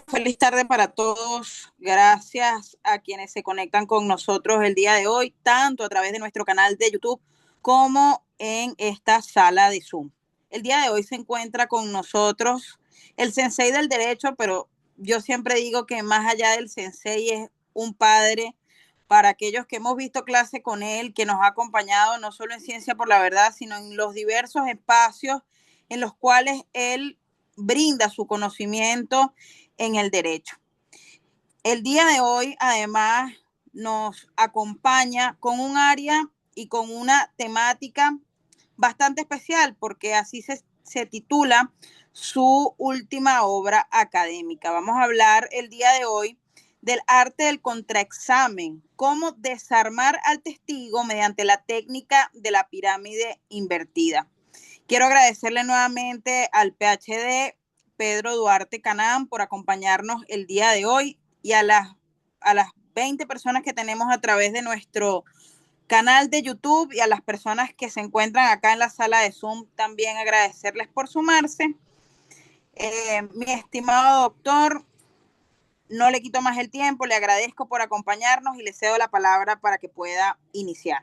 Feliz tarde para todos. Gracias a quienes se conectan con nosotros el día de hoy, tanto a través de nuestro canal de YouTube como en esta sala de Zoom. El día de hoy se encuentra con nosotros el sensei del derecho, pero yo siempre digo que más allá del sensei es un padre para aquellos que hemos visto clase con él, que nos ha acompañado no solo en Ciencia por la Verdad, sino en los diversos espacios en los cuales él brinda su conocimiento en el derecho. El día de hoy, además, nos acompaña con un área y con una temática bastante especial, porque así se titula su última obra académica. Vamos a hablar el día de hoy del arte del contraexamen, cómo desarmar al testigo mediante la técnica de la pirámide invertida. Quiero agradecerle nuevamente al PhD Pedro Duarte Canán por acompañarnos el día de hoy y a las 20 personas que tenemos a través de nuestro canal de YouTube y a las personas que se encuentran acá en la sala de Zoom también agradecerles por sumarse. Mi estimado doctor, no le quito más el tiempo, le agradezco por acompañarnos y le cedo la palabra para que pueda iniciar.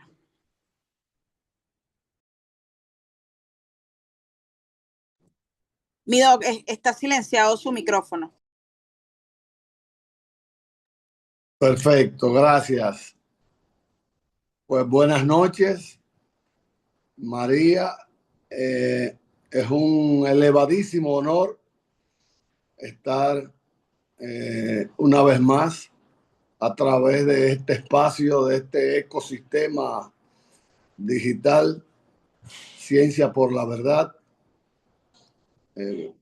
Mi doc, está silenciado su micrófono. Perfecto, gracias. Pues buenas noches, María. Es un elevadísimo honor estar una vez más a través de este espacio, de este ecosistema digital, Ciencia por la Verdad,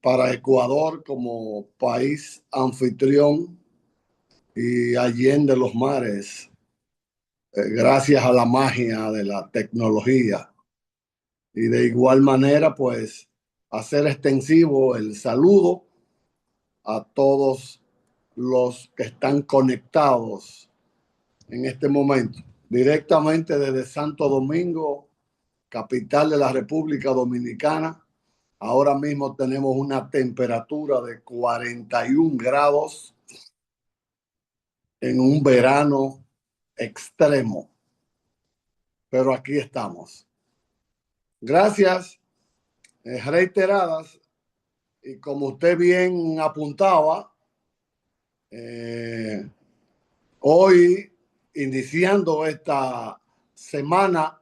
para Ecuador como país anfitrión y allende los mares, gracias a la magia de la tecnología. Y de igual manera, pues, hacer extensivo el saludo a todos los que están conectados en este momento, directamente desde Santo Domingo, capital de la República Dominicana. Ahora mismo tenemos una temperatura de 41 grados en un verano extremo, pero aquí estamos. Gracias reiteradas. Y como usted bien apuntaba, hoy, iniciando esta semana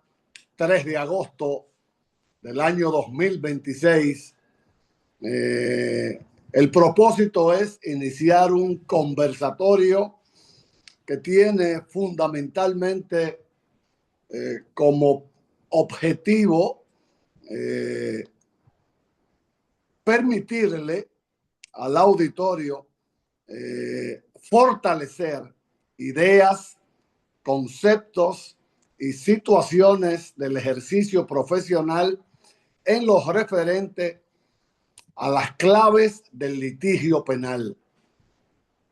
3 de agosto del año 2026, el propósito es iniciar un conversatorio que tiene fundamentalmente como objetivo permitirle al auditorio fortalecer ideas, conceptos y situaciones del ejercicio profesional en lo referente a las claves del litigio penal,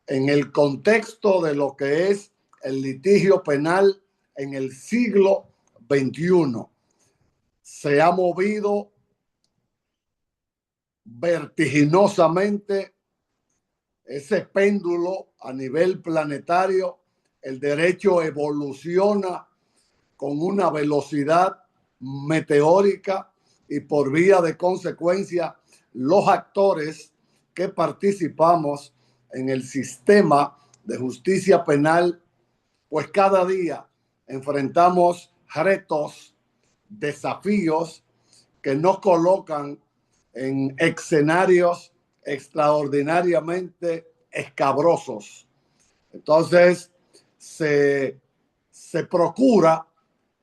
en el contexto de lo que es el litigio penal en el siglo XXI. Se ha movido vertiginosamente ese péndulo a nivel planetario. El derecho evoluciona con una velocidad meteórica y por vía de consecuencia los actores que participamos en el sistema de justicia penal, pues cada día enfrentamos retos, desafíos que nos colocan en escenarios extraordinariamente escabrosos. Entonces, se procura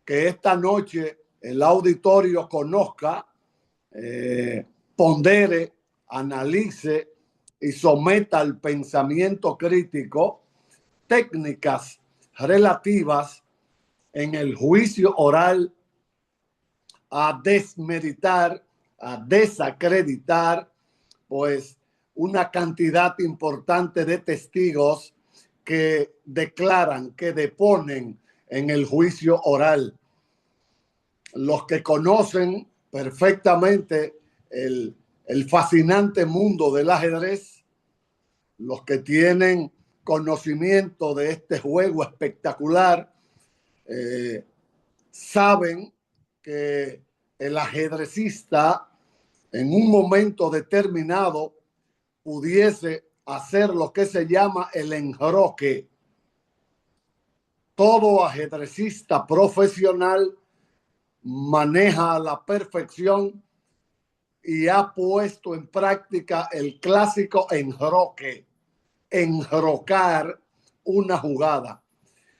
que esta noche el auditorio conozca, pondere, analice y someta al pensamiento crítico técnicas relativas en el juicio oral a desmeritar, a desacreditar, pues una cantidad importante de testigos que declaran, que deponen en el juicio oral. Los que conocen perfectamente el fascinante mundo del ajedrez los que tienen conocimiento de este juego espectacular saben que el ajedrecista en un momento determinado pudiese hacer lo que se llama el enroque. Todo ajedrecista profesional maneja a la perfección y ha puesto en práctica el clásico enroque, enrocar una jugada.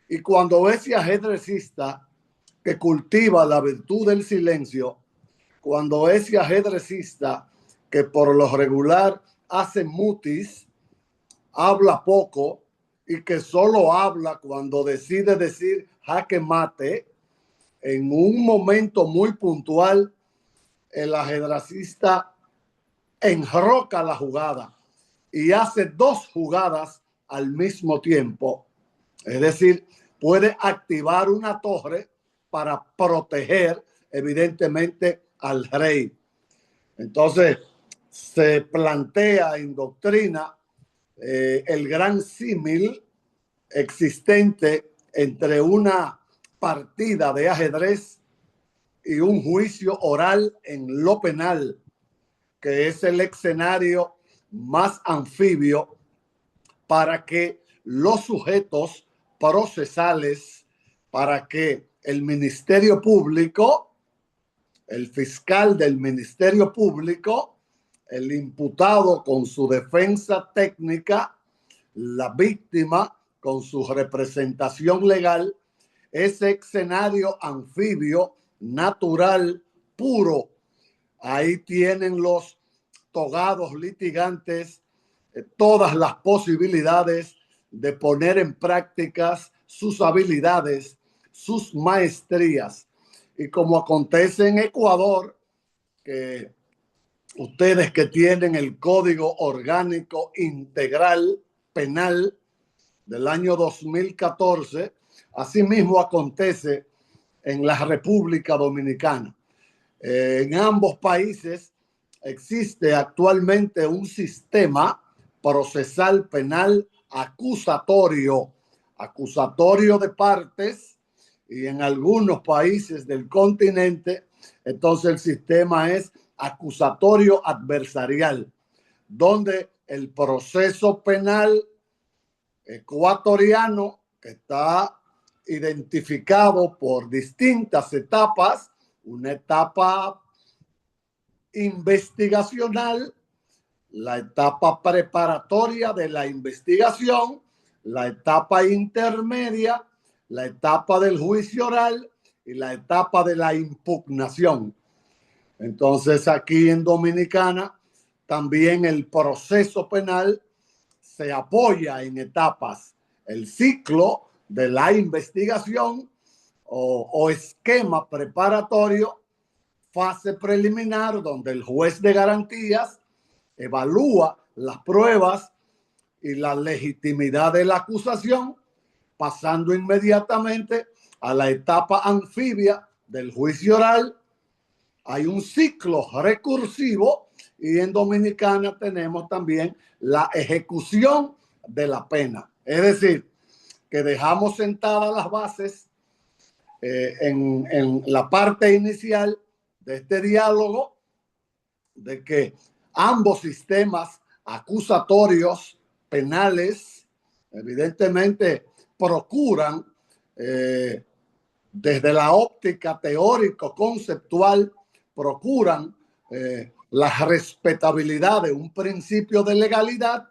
Y cuando ese ajedrecista que cultiva la virtud del silencio, cuando ese ajedrecista que por lo regular hace mutis, habla poco y que solo habla cuando decide decir jaque mate, en un momento muy puntual, el ajedrecista enroca la jugada y hace dos jugadas al mismo tiempo. Es decir, puede activar una torre para proteger evidentemente al rey. Entonces, se plantea en doctrina el gran símil existente entre una partida de ajedrez y un juicio oral en lo penal, que es el escenario más anfibio para que los sujetos procesales, para que el Ministerio Público, el fiscal del Ministerio Público, el imputado con su defensa técnica, la víctima con su representación legal, ese escenario anfibio, natural, puro. Ahí tienen los togados litigantes todas las posibilidades de poner en prácticas sus habilidades, sus maestrías. Y como acontece en Ecuador, que ustedes que tienen el Código Orgánico Integral Penal del año 2014, asimismo acontece en la República Dominicana. En ambos países existe actualmente un sistema procesal penal acusatorio de partes, y en algunos países del continente, entonces el sistema es acusatorio adversarial, donde el proceso penal ecuatoriano está identificado por distintas etapas, una etapa investigacional, la etapa preparatoria de la investigación, la etapa intermedia, la etapa del juicio oral y la etapa de la impugnación. Entonces, aquí en Dominicana también el proceso penal se apoya en etapas. El ciclo de la investigación o esquema preparatorio, fase preliminar, donde el juez de garantías evalúa las pruebas y la legitimidad de la acusación, pasando inmediatamente a la etapa anfibia del juicio oral. Hay un ciclo recursivo y en Dominicana tenemos también la ejecución de la pena. Es decir, que dejamos sentadas las bases en la parte inicial de este diálogo de que ambos sistemas acusatorios penales evidentemente procuran desde la óptica teórico-conceptual, procuran la respetabilidad de un principio de legalidad,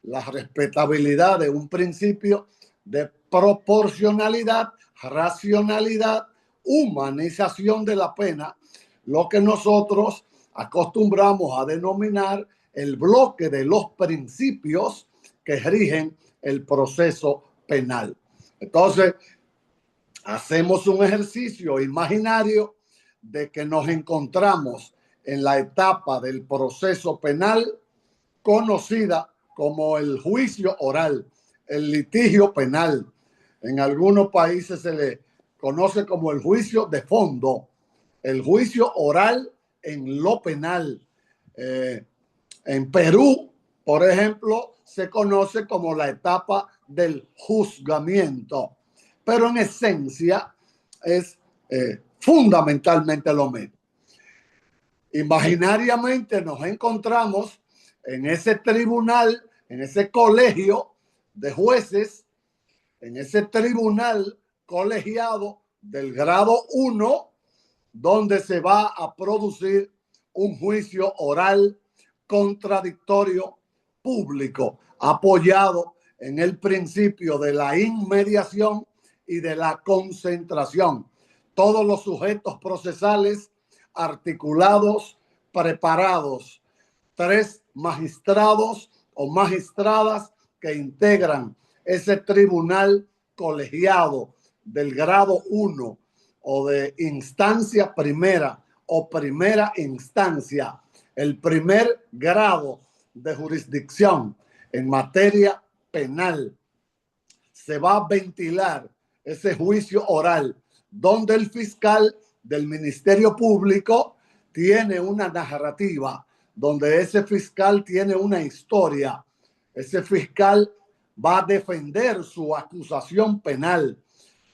la respetabilidad de un principio de proporcionalidad, racionalidad, humanización de la pena, lo que nosotros acostumbramos a denominar el bloque de los principios que rigen el proceso penal. Entonces, hacemos un ejercicio imaginario de que nos encontramos en la etapa del proceso penal conocida como el juicio oral, el litigio penal. En algunos países se le conoce como el juicio de fondo, el juicio oral en lo penal. En Perú, Por ejemplo, se conoce como la etapa del juzgamiento, pero en esencia es fundamentalmente lo mismo. Imaginariamente nos encontramos en ese tribunal, en ese colegio de jueces, en ese tribunal colegiado del grado 1, donde se va a producir un juicio oral contradictorio público, apoyado en el principio de la inmediación y de la concentración. Todos los sujetos procesales articulados, preparados, 3 magistrados o magistradas que integran ese tribunal colegiado del grado 1 o de instancia primera o primera instancia, el primer grado de jurisdicción en materia penal. Se va a ventilar ese juicio oral donde el fiscal del Ministerio Público tiene una narrativa, donde ese fiscal tiene una historia. Ese fiscal va a defender su acusación penal,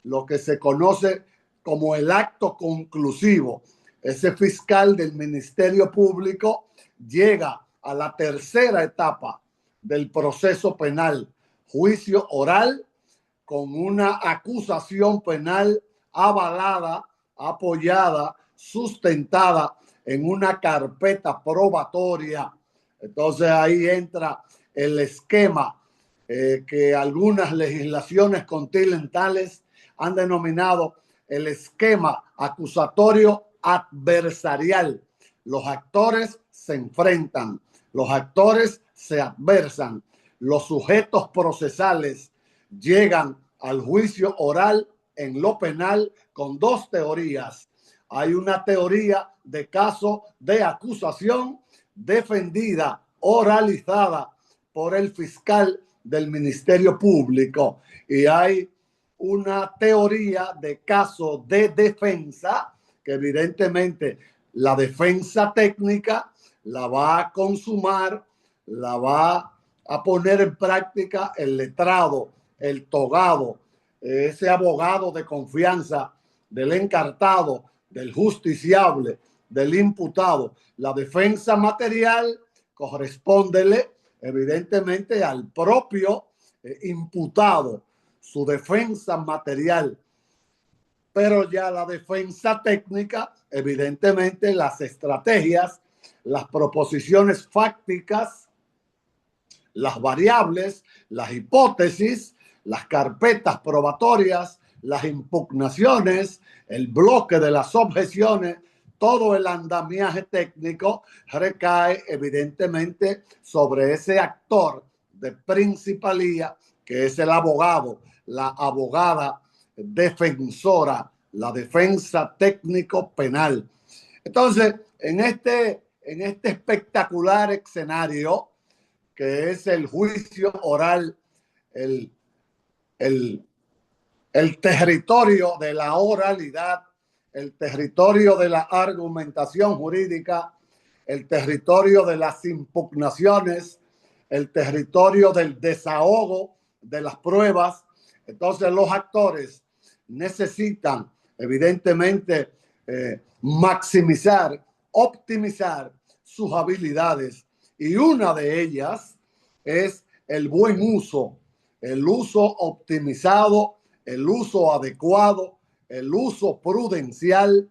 lo que se conoce como el acto conclusivo. Ese fiscal del Ministerio Público llega a la tercera etapa del proceso penal, juicio oral, con una acusación penal avalada, apoyada, sustentada en una carpeta probatoria. Entonces ahí entra el esquema que algunas legislaciones continentales han denominado el esquema acusatorio adversarial. Los actores se enfrentan, los actores se adversan, los sujetos procesales llegan al juicio oral en lo penal con 2 teorías. Hay una teoría de caso de acusación defendida, oralizada por el fiscal del Ministerio Público, y hay una teoría de caso de defensa que evidentemente la defensa técnica la va a consumar, la va a poner en práctica el letrado, el togado, ese abogado de confianza del encartado, del justiciable, del imputado. La defensa material correspóndele evidentemente al propio imputado, su defensa material. Pero ya la defensa técnica, evidentemente las estrategias, las proposiciones fácticas, las variables, las hipótesis, las carpetas probatorias, las impugnaciones, el bloque de las objeciones, todo el andamiaje técnico recae evidentemente sobre ese actor de principalía que es el abogado, la abogada defensora, la defensa técnico penal. Entonces, en este espectacular escenario que es el juicio oral, el territorio de la oralidad, el territorio de la argumentación jurídica, el territorio de las impugnaciones, el territorio del desahogo de las pruebas. Entonces los actores necesitan evidentemente maximizar, optimizar sus habilidades, y una de ellas es el buen uso, el uso optimizado, el uso adecuado, el uso prudencial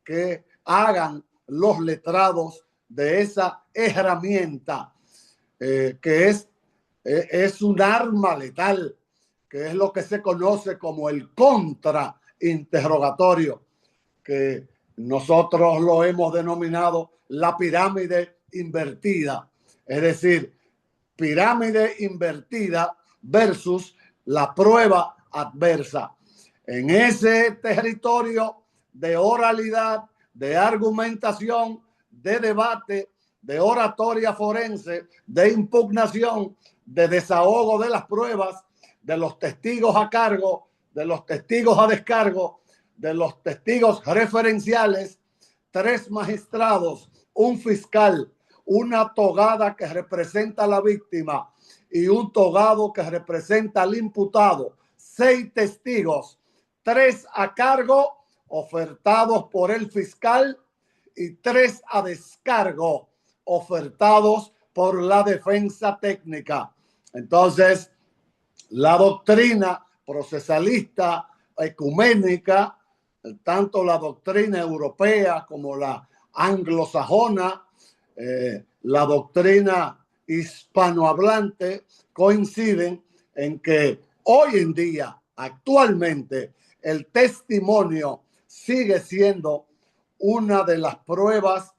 que hagan los letrados de esa herramienta que es un arma letal, que es lo que se conoce como el contrainterrogatorio, que nosotros lo hemos denominado la pirámide invertida, es decir, pirámide invertida versus la prueba adversa. En ese territorio de oralidad, de argumentación, de debate, de oratoria forense, de impugnación, de desahogo de las pruebas, de los testigos a cargo, de los testigos a descargo, de los testigos referenciales, 3 magistrados, un fiscal, una togada que representa a la víctima y un togado que representa al imputado. 6 testigos, 3 a cargo, ofertados por el fiscal, y 3 a descargo, ofertados por la defensa técnica. Entonces, la doctrina procesalista ecuménica, tanto la doctrina europea como la anglosajona, la doctrina hispanohablante, coinciden en que hoy en día, actualmente, el testimonio sigue siendo una de las pruebas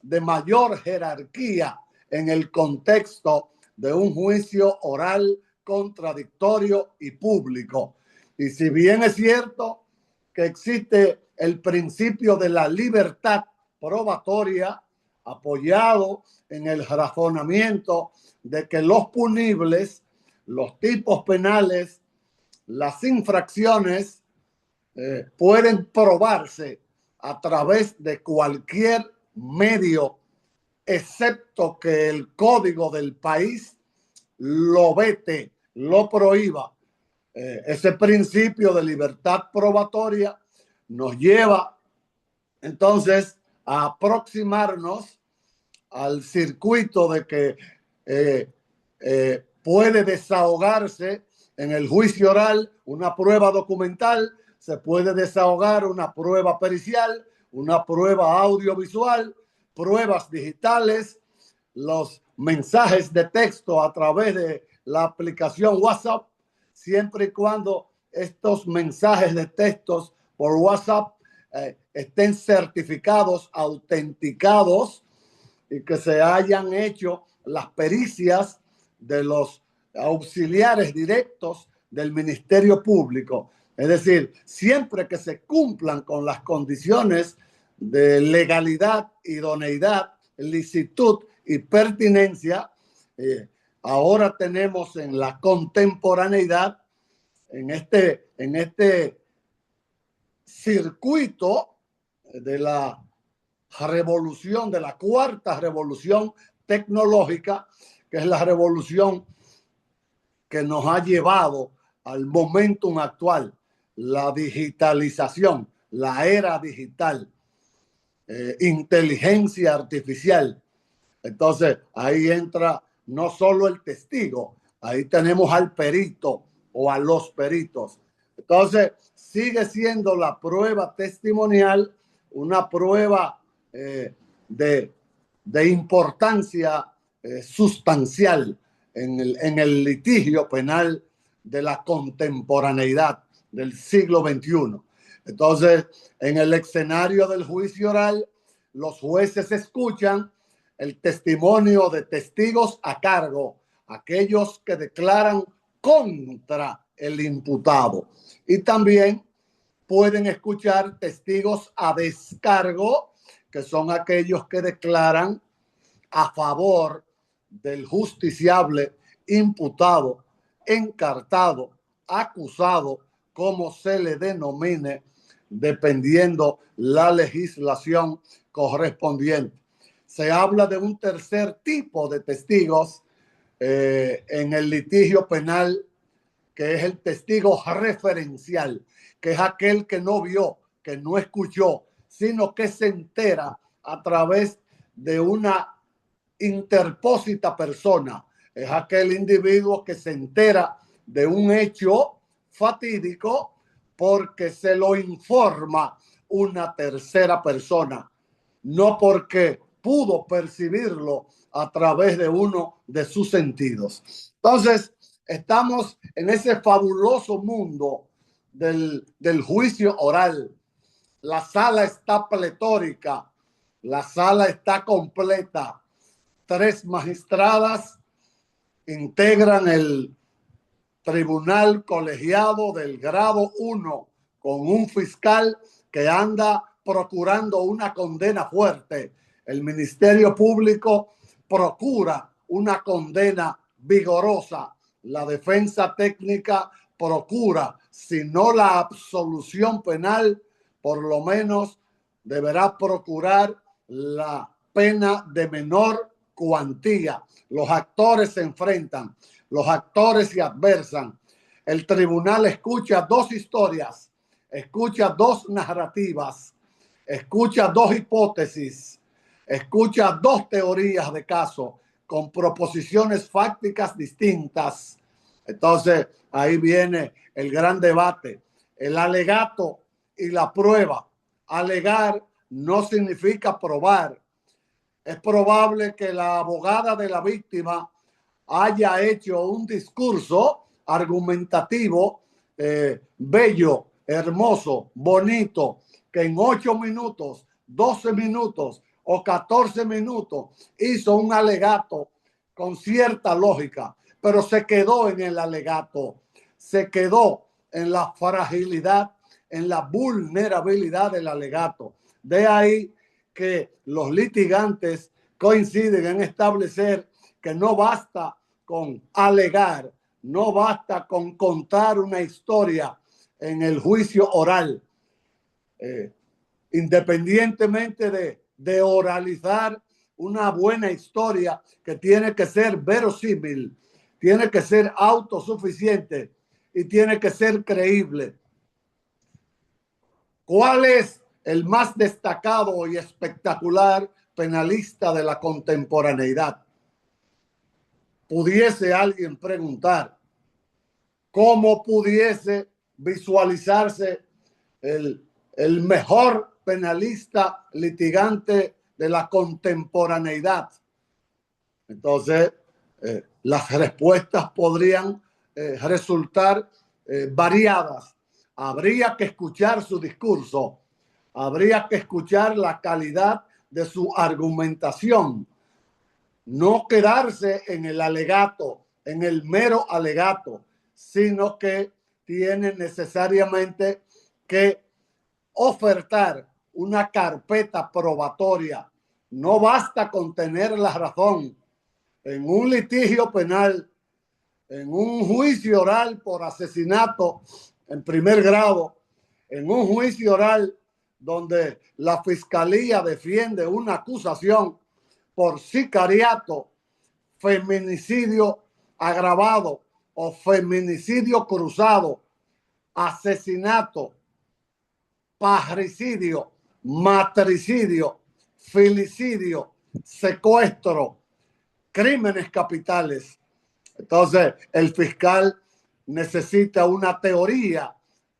de mayor jerarquía en el contexto de un juicio oral, contradictorio y público. Y si bien es cierto que existe el principio de la libertad probatoria, apoyado en el razonamiento de que los punibles, los tipos penales, las infracciones pueden probarse a través de cualquier medio, excepto que el código del país lo vete, lo prohíba. Ese principio de libertad probatoria nos lleva entonces a aproximarnos al circuito de que puede desahogarse en el juicio oral una prueba documental, se puede desahogar una prueba pericial, una prueba audiovisual, pruebas digitales, los mensajes de texto a través de la aplicación WhatsApp, siempre y cuando estos mensajes de textos por WhatsApp estén certificados, autenticados, y que se hayan hecho las pericias de los auxiliares directos del Ministerio Público. Es decir, siempre que se cumplan con las condiciones de legalidad, idoneidad, licitud y pertinencia, ahora tenemos en la contemporaneidad, en este circuito de la revolución, de la cuarta revolución tecnológica, que es la revolución que nos ha llevado al momentum actual, la digitalización, la era digital, inteligencia artificial. Entonces, ahí entra no solo el testigo, ahí tenemos al perito o a los peritos. Entonces, sigue siendo la prueba testimonial una prueba de importancia sustancial en el litigio penal de la contemporaneidad del siglo XXI. Entonces, en el escenario del juicio oral, los jueces escuchan el testimonio de testigos a cargo, aquellos que declaran contra el imputado, y también pueden escuchar testigos a descargo, que son aquellos que declaran a favor del justiciable, imputado, encartado, acusado, como se le denomine, dependiendo la legislación correspondiente. Se habla de un tercer tipo de testigos en el litigio penal, que es el testigo referencial, que es aquel que no vio, que no escuchó, sino que se entera a través de una interpósita persona. Es aquel individuo que se entera de un hecho fatídico porque se lo informa una tercera persona, no porque pudo percibirlo a través de uno de sus sentidos. Entonces, estamos en ese fabuloso mundo del juicio oral. La sala está pletórica, la sala está completa. 3 magistradas integran el tribunal colegiado del grado 1 con un fiscal que anda procurando una condena fuerte. El Ministerio Público procura una condena vigorosa. La defensa técnica procura, si no la absolución penal, por lo menos deberá procurar la pena de menor cuantía. Los actores se enfrentan, los actores se adversan. El tribunal escucha dos historias, escucha dos narrativas, escucha dos hipótesis, escucha dos teorías de caso con proposiciones fácticas distintas. Entonces, ahí viene el gran debate, el alegato y la prueba. Alegar no significa probar. Es probable que la abogada de la víctima haya hecho un discurso argumentativo, bello, hermoso, bonito, que en 8 minutos, 12 minutos o 14 minutos hizo un alegato con cierta lógica, pero se quedó en el alegato, se quedó en la fragilidad, en la vulnerabilidad del alegato. De ahí que los litigantes coinciden en establecer que no basta con alegar, no basta con contar una historia en el juicio oral. Independientemente de oralizar una buena historia que tiene que ser verosímil, tiene que ser autosuficiente y tiene que ser creíble. ¿Cuál es el más destacado y espectacular penalista de la contemporaneidad? Pudiese alguien preguntar, ¿cómo pudiese visualizarse el mejor penalista litigante de la contemporaneidad? Entonces, las respuestas podrían resultar variadas. Habría que escuchar su discurso, habría que escuchar la calidad de su argumentación, no quedarse en el alegato, en el mero alegato, sino que tiene necesariamente que ofertar una carpeta probatoria. No basta con tener la razón. En un litigio penal, en un juicio oral por asesinato en primer grado, en un juicio oral donde la fiscalía defiende una acusación por sicariato, feminicidio agravado o feminicidio cruzado, asesinato, parricidio, matricidio, filicidio, secuestro, crímenes capitales. Entonces, el fiscal necesita una teoría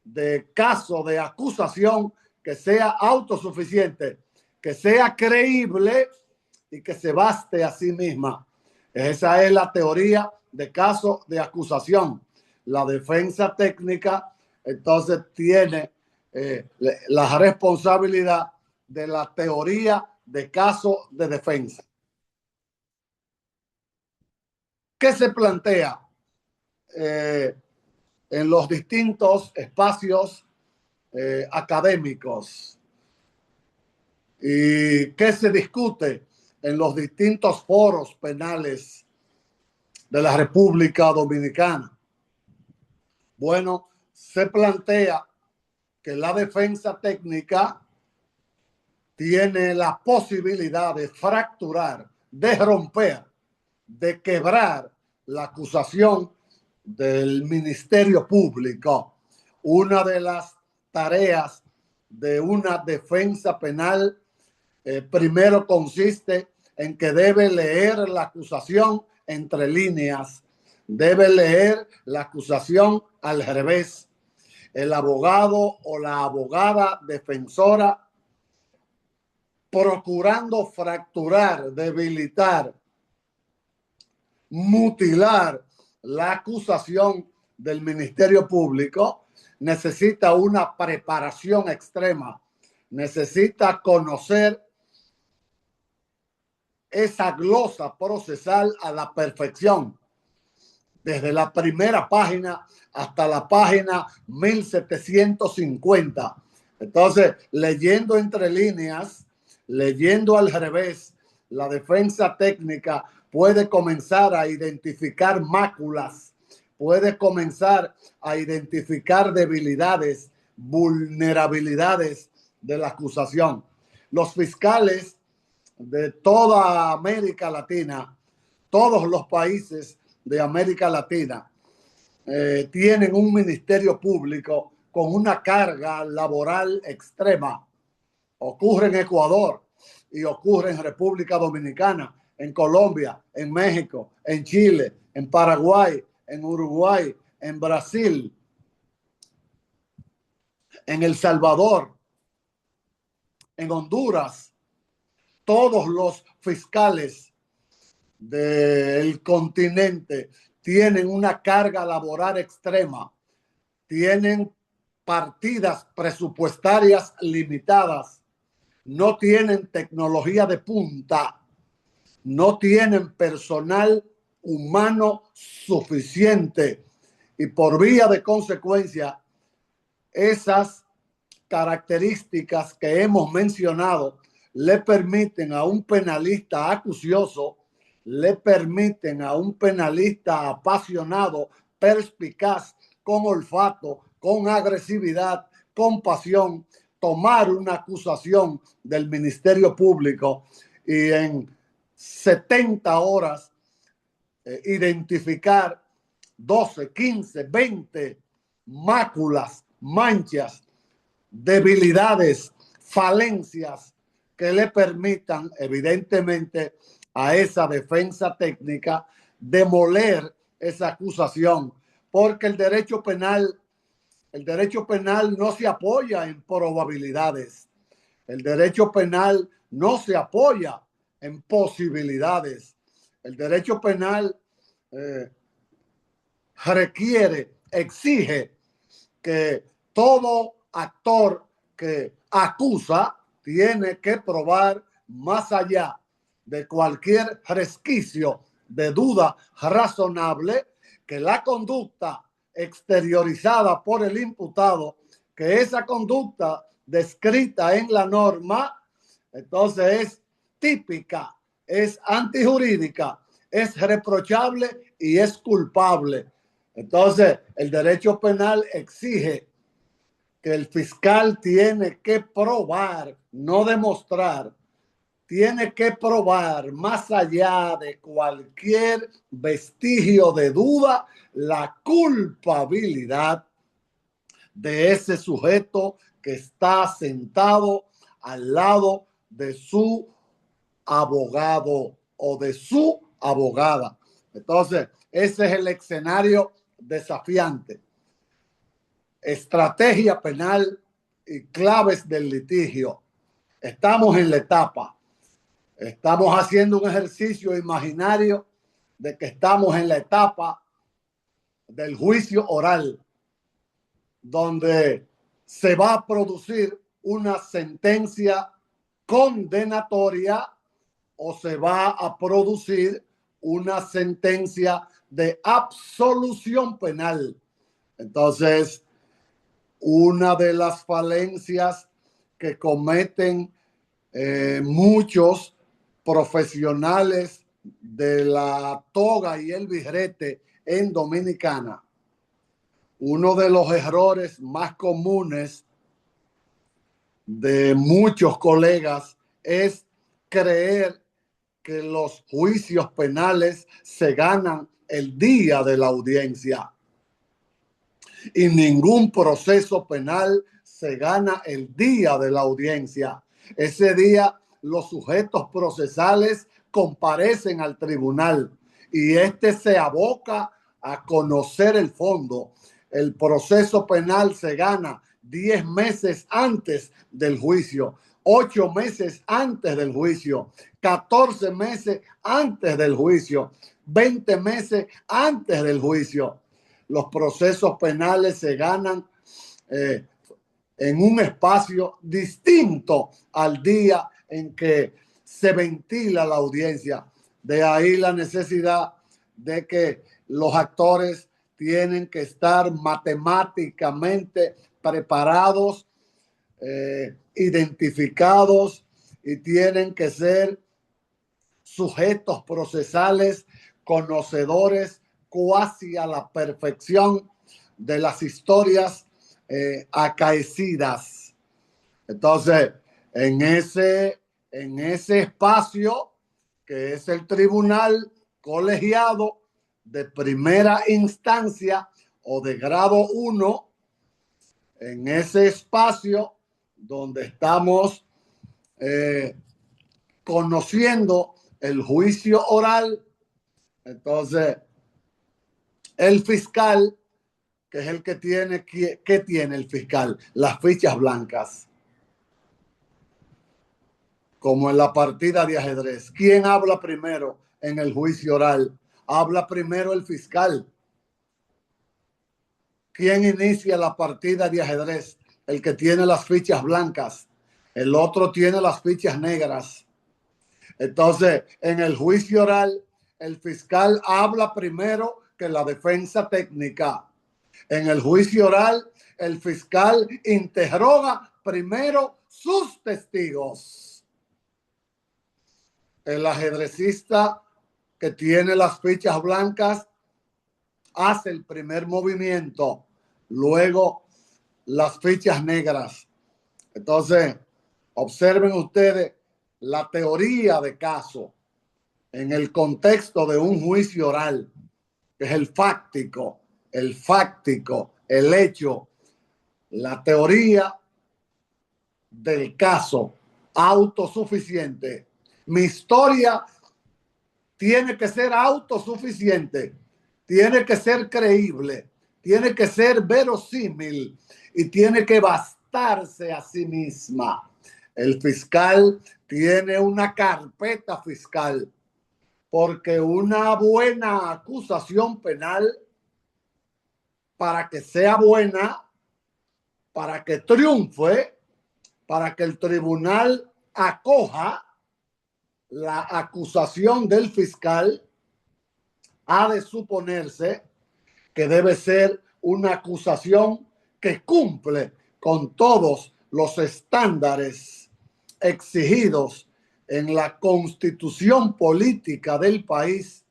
de caso de acusación que sea autosuficiente, que sea creíble y que se baste a sí misma. Esa es la teoría de caso de acusación. La defensa técnica, entonces, tiene la responsabilidad de la teoría de caso de defensa. ¿Qué se plantea en los distintos espacios académicos? ¿Y qué se discute en los distintos foros penales de la República Dominicana? Bueno, se plantea que la defensa técnica tiene la posibilidad de fracturar, de romper, de quebrar la acusación del Ministerio Público. Una de las tareas de una defensa penal primero consiste en que debe leer la acusación entre líneas, debe leer la acusación al revés. El abogado o la abogada defensora, procurando fracturar, debilitar, mutilar la acusación del Ministerio Público, necesita una preparación extrema, necesita conocer esa glosa procesal a la perfección, desde la primera página hasta la página 1750. Entonces, leyendo entre líneas, leyendo al revés, la defensa técnica puede comenzar a identificar máculas, puede comenzar a identificar debilidades, vulnerabilidades de la acusación. Los fiscales de toda América Latina, todos los países de América Latina tienen un ministerio público con una carga laboral extrema. Ocurre en Ecuador y ocurre en República Dominicana, en Colombia, en México, en Chile, en Paraguay, en Uruguay, en Brasil, en El Salvador, en Honduras. Todos los fiscales del continente tienen una carga laboral extrema, tienen partidas presupuestarias limitadas, no tienen tecnología de punta, no tienen personal humano suficiente y por vía de consecuencia, esas características que hemos mencionado le permiten a un penalista acucioso, le permiten a un penalista apasionado, perspicaz, con olfato, con agresividad, con pasión, tomar una acusación del Ministerio Público y en 70 horas identificar 12, 15, 20 máculas, manchas, debilidades, falencias que le permitan evidentemente a esa defensa técnica demoler esa acusación, porque el derecho penal no se apoya en probabilidades, el derecho penal no se apoya en posibilidades, el derecho penal requiere, exige que todo actor que acusa tiene que probar más allá de cualquier resquicio de duda razonable que la conducta exteriorizada por el imputado, que esa conducta descrita en la norma, entonces es típica, es antijurídica, es reprochable y es culpable. Entonces, el derecho penal exige que el fiscal tiene que probar, no demostrar, tiene que probar más allá de cualquier vestigio de duda la culpabilidad de ese sujeto que está sentado al lado de su abogado o de su abogada. Entonces, ese es el escenario desafiante. Estrategia penal y claves del litigio. Estamos en la etapa. Estamos haciendo un ejercicio imaginario de que estamos en la etapa del juicio oral, donde se va a producir una sentencia condenatoria o se va a producir una sentencia de absolución penal. Entonces, una de las falencias que cometen muchos profesionales de la toga y el birrete en Dominicana, uno de los errores más comunes de muchos colegas es creer que los juicios penales se ganan el día de la audiencia. Y ningún proceso penal se gana el día de la audiencia. Ese día los sujetos procesales comparecen al tribunal y este se aboca a conocer el fondo. El proceso penal se gana 10 meses antes del juicio, 8 meses antes del juicio, 14 meses antes del juicio, 20 meses antes del juicio. Los procesos penales se ganan en un espacio distinto al día en que se ventila la audiencia. De ahí la necesidad de que los actores tienen que estar matemáticamente preparados, identificados y tienen que ser sujetos procesales, conocedores cuasi a la perfección de las historias acaecidas. Entonces, en ese en ese espacio que es el tribunal colegiado de primera instancia o de grado 1, en ese espacio donde estamos conociendo el juicio oral. Entonces, el fiscal, que es el que tiene, ¿qué tiene el fiscal? Las fichas blancas. Como en la partida de ajedrez. ¿Quién habla primero en el juicio oral? Habla primero el fiscal. ¿Quién inicia la partida de ajedrez? El que tiene las fichas blancas. El otro tiene las fichas negras. Entonces, en el juicio oral, el fiscal habla primero que la defensa técnica. En el juicio oral, el fiscal interroga primero sus testigos. El ajedrecista que tiene las fichas blancas hace el primer movimiento, luego las fichas negras. Entonces, observen ustedes la teoría de caso en el contexto de un juicio oral, que es el fáctico, el hecho, la teoría del caso autosuficiente. Mi historia tiene que ser autosuficiente, tiene que ser creíble, tiene que ser verosímil y tiene que bastarse a sí misma. El fiscal tiene una carpeta fiscal porque una buena acusación penal, para que sea buena, para que triunfe, para que el tribunal acoja la acusación del fiscal, ha de suponerse que debe ser una acusación que cumple con todos los estándares exigidos en la constitución política del país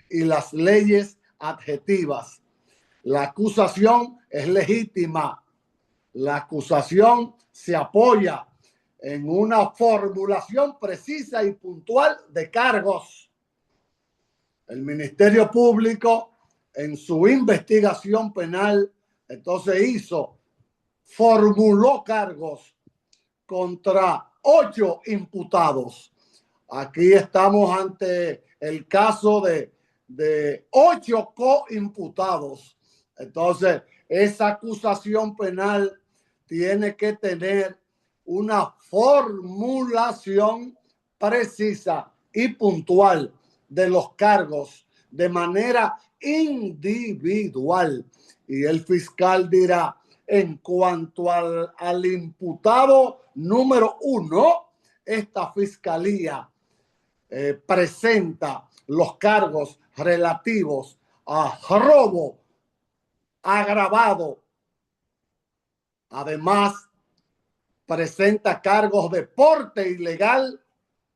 y las leyes adjetivas. La acusación es legítima. La acusación se apoya en una formulación precisa y puntual de cargos. El Ministerio Público, en su investigación penal, entonces formuló cargos contra 8 imputados. Aquí estamos ante el caso de 8 coimputados. Entonces, esa acusación penal tiene que tener una formulación precisa y puntual de los cargos de manera individual. Y el fiscal dirá, en cuanto al imputado número 1, esta fiscalía presenta los cargos relativos a robo agravado. Además, presenta cargos de porte ilegal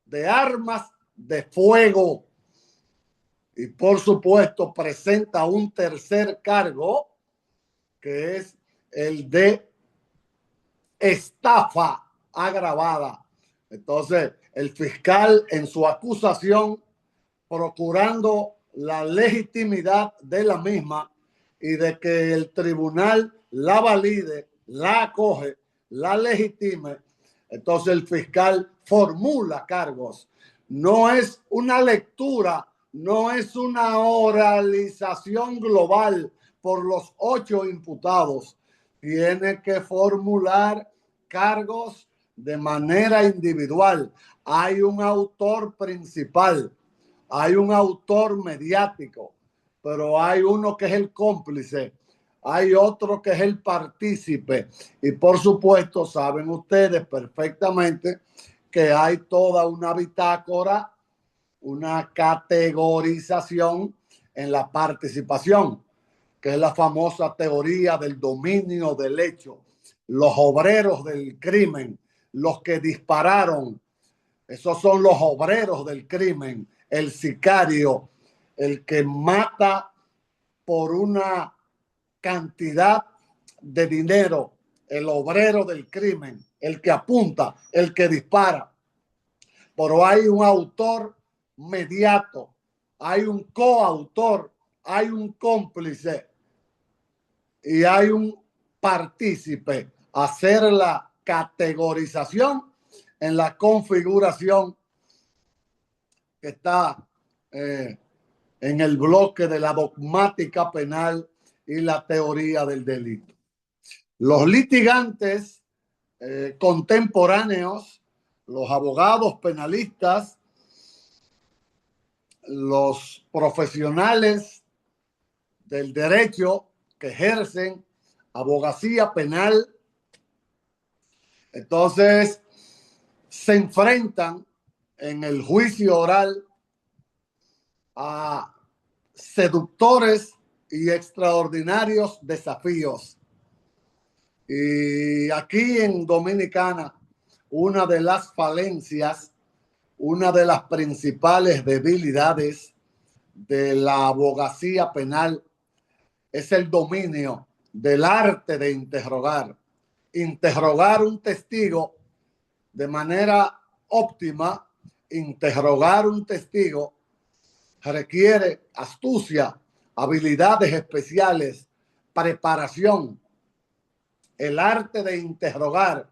de armas de fuego. Y por supuesto presenta un tercer cargo, que es el de estafa agravada. Entonces, el fiscal en su acusación, procurando la legitimidad de la misma y de que el tribunal la valide, la acoge, la legitime, entonces el fiscal formula cargos. No es una lectura, no es una oralización global por los 8 imputados. Tiene que formular cargos de manera individual. Hay un autor principal, hay un autor mediático, pero hay uno que es el cómplice, hay otro que es el partícipe. Y por supuesto, saben ustedes perfectamente que hay toda una bitácora, una categorización en la participación, que es la famosa teoría del dominio del hecho. Los obreros del crimen, los que dispararon, esos son los obreros del crimen. El sicario, el que mata por una cantidad de dinero, el obrero del crimen, el que apunta, el que dispara. pero hay un autor mediato, hay un coautor, hay un cómplice y hay un partícipe. Hacer la categorización en la configuración que está en el bloque de la dogmática penal y la teoría del delito. Los litigantes contemporáneos, los abogados penalistas, los profesionales del derecho que ejercen abogacía penal, entonces se enfrentan en el juicio oral a seductores y extraordinarios desafíos. Y aquí en Dominicana, una de las falencias, una de las principales debilidades de la abogacía penal es el dominio del arte de interrogar. Interrogar un testigo de manera óptima, interrogar un testigo requiere astucia, habilidades especiales, preparación, el arte de interrogar,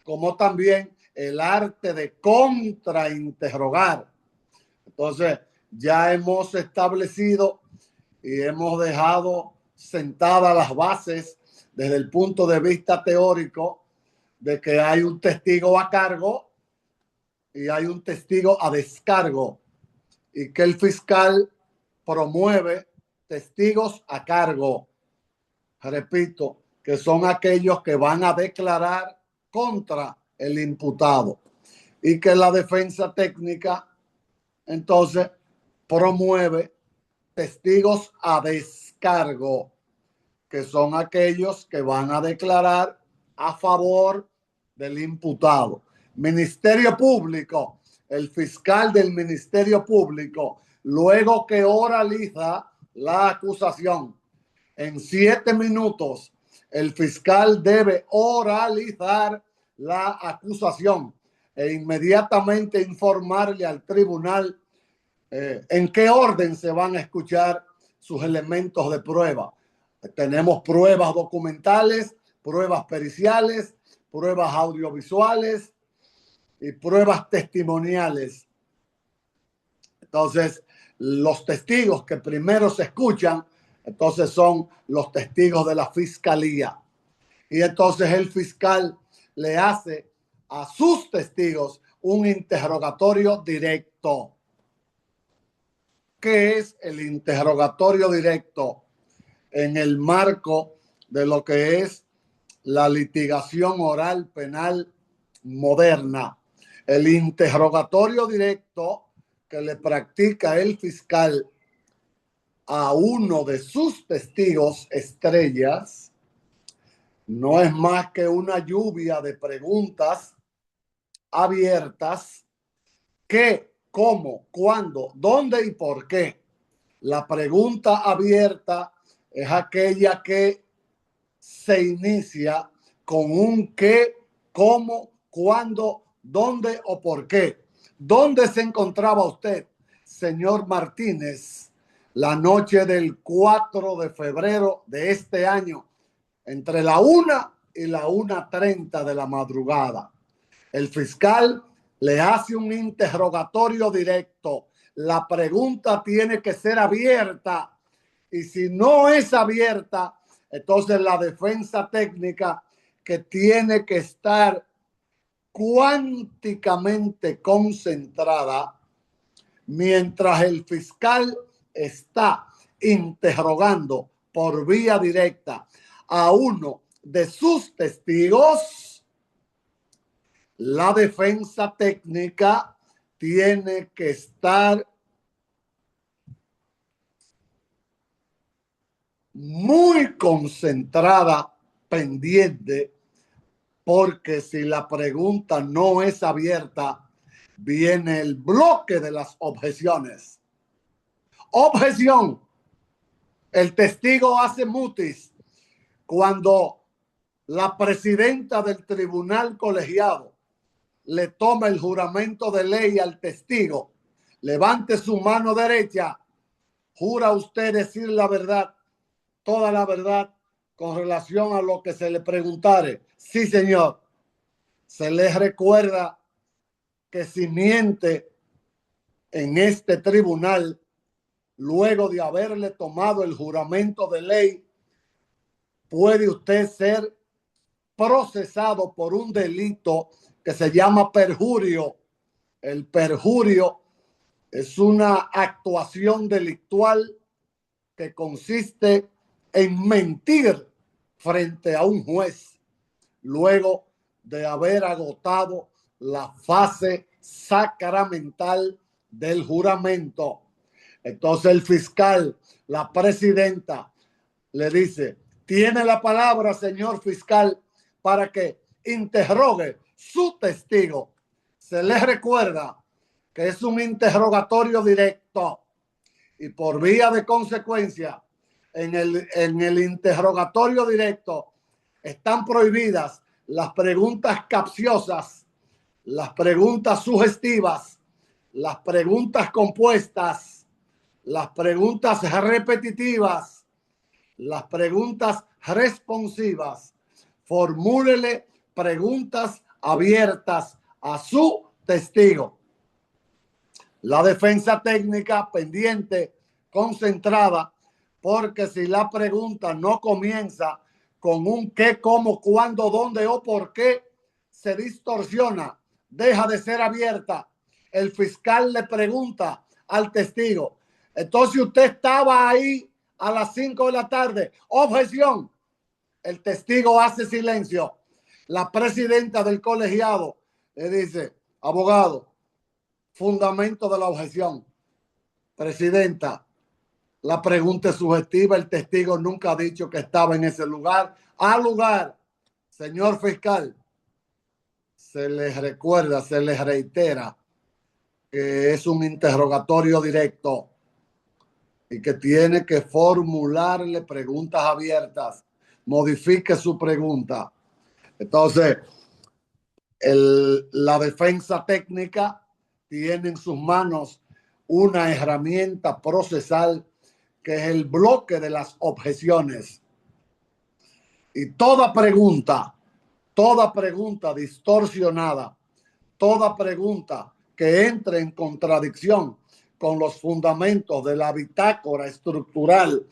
como también el arte de contrainterrogar. Entonces, ya hemos establecido y hemos dejado sentadas las bases desde el punto de vista teórico de que hay un testigo a cargo y hay un testigo a descargo, y que el fiscal promueve testigos a cargo. Repito, que son aquellos que van a declarar contra el imputado, y que la defensa técnica entonces promueve testigos a descargo, que son aquellos que van a declarar a favor del imputado. Ministerio Público, el fiscal del Ministerio Público, luego que oraliza la acusación, en 7 minutos, el fiscal debe oralizar la acusación e inmediatamente informarle al tribunal en qué orden se van a escuchar sus elementos de prueba. Tenemos pruebas documentales, pruebas periciales, pruebas audiovisuales y pruebas testimoniales. Entonces, los testigos que primero se escuchan, entonces son los testigos de la fiscalía. Y entonces el fiscal le hace a sus testigos un interrogatorio directo. ¿Qué es el interrogatorio directo en el marco de lo que es la litigación oral penal moderna? El interrogatorio directo que le practica el fiscal a uno de sus testigos estrellas no es más que una lluvia de preguntas abiertas: ¿qué, cómo, cuándo, dónde y por qué? La pregunta abierta es aquella que se inicia con un qué, cómo, cuándo, dónde o por qué. ¿Dónde se encontraba usted, señor Martínez, la noche del 4 de febrero de este año, entre la 1 y la 1:30 de la madrugada? El fiscal le hace un interrogatorio directo. La pregunta tiene que ser abierta, y si no es abierta, entonces la defensa técnica, que tiene que estar cuánticamente concentrada mientras el fiscal está interrogando por vía directa a uno de sus testigos, la defensa técnica tiene que estar muy concentrada, pendiente, porque si la pregunta no es abierta, viene el bloque de las objeciones. Objeción: el testigo hace mutis cuando la presidenta del tribunal colegiado, le toma el juramento de ley al testigo. Levante su mano derecha. ¿Jura usted decir la verdad, toda la verdad, con relación a lo que se le preguntare? Sí, señor. Se les recuerda que si miente en este tribunal, luego de haberle tomado el juramento de ley, puede usted ser procesado por un delito que se llama perjurio. El perjurio es una actuación delictual que consiste en mentir frente a un juez luego de haber agotado la fase sacramental del juramento. Entonces el fiscal, la presidenta, le dice: tiene la palabra, señor fiscal, para que interrogue su testigo. Se le recuerda que es un interrogatorio directo y por vía de consecuencia, en el interrogatorio directo están prohibidas las preguntas capciosas, las preguntas sugestivas, las preguntas compuestas, las preguntas repetitivas, las preguntas responsivas. Formúlele preguntas abiertas a su testigo. La defensa técnica pendiente, concentrada, porque si la pregunta no comienza con un qué, cómo, cuándo, dónde o por qué, se distorsiona, deja de ser abierta. El fiscal le pregunta al testigo: entonces usted estaba ahí a las 5 de la tarde. Objeción. El testigo hace silencio. La presidenta del colegiado le dice: abogado, fundamento de la objeción. Presidenta, la pregunta es subjetiva. El testigo nunca ha dicho que estaba en ese lugar. Al lugar, señor fiscal, se les recuerda, se les reitera que es un interrogatorio directo y que tiene que formularle preguntas abiertas. Modifique su pregunta. Entonces, la defensa técnica tiene en sus manos una herramienta procesal que es el bloque de las objeciones. Y toda pregunta distorsionada, toda pregunta que entre en contradicción con los fundamentos de la bitácora estructural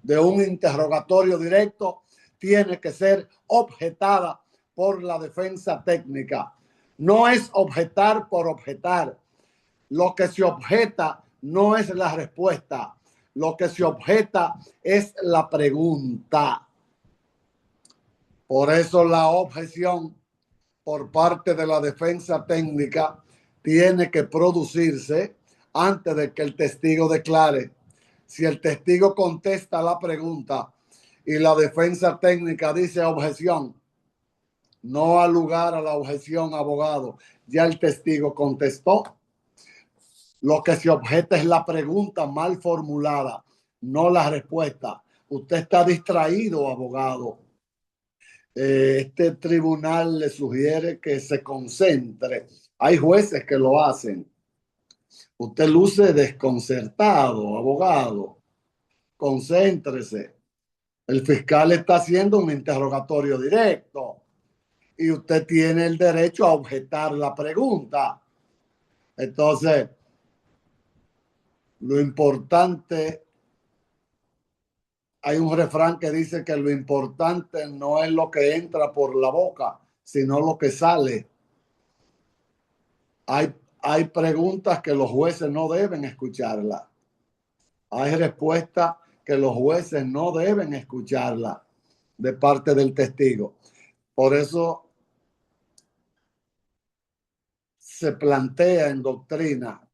de un interrogatorio directo, tiene que ser objetada por la defensa técnica. No es objetar por objetar. Lo que se objeta no es la respuesta. Lo que se objeta es la pregunta. Por eso la objeción por parte de la defensa técnica tiene que producirse antes de que el testigo declare. Si el testigo contesta la pregunta y la defensa técnica dice objeción, no ha lugar a la objeción, abogado. Ya el testigo contestó. Lo que se objeta es la pregunta mal formulada, no la respuesta. Usted está distraído, abogado. Este tribunal le sugiere que se concentre. Hay jueces que lo hacen. Usted luce desconcertado, abogado. Concéntrese. El fiscal está haciendo un interrogatorio directo y usted tiene el derecho a objetar la pregunta. Entonces, lo importante, hay un refrán que dice que lo importante no es lo que entra por la boca, sino lo que sale. Hay preguntas que los jueces no deben escucharlas. Hay respuestas que los jueces no deben escucharla de parte del testigo. Por eso se plantea en doctrina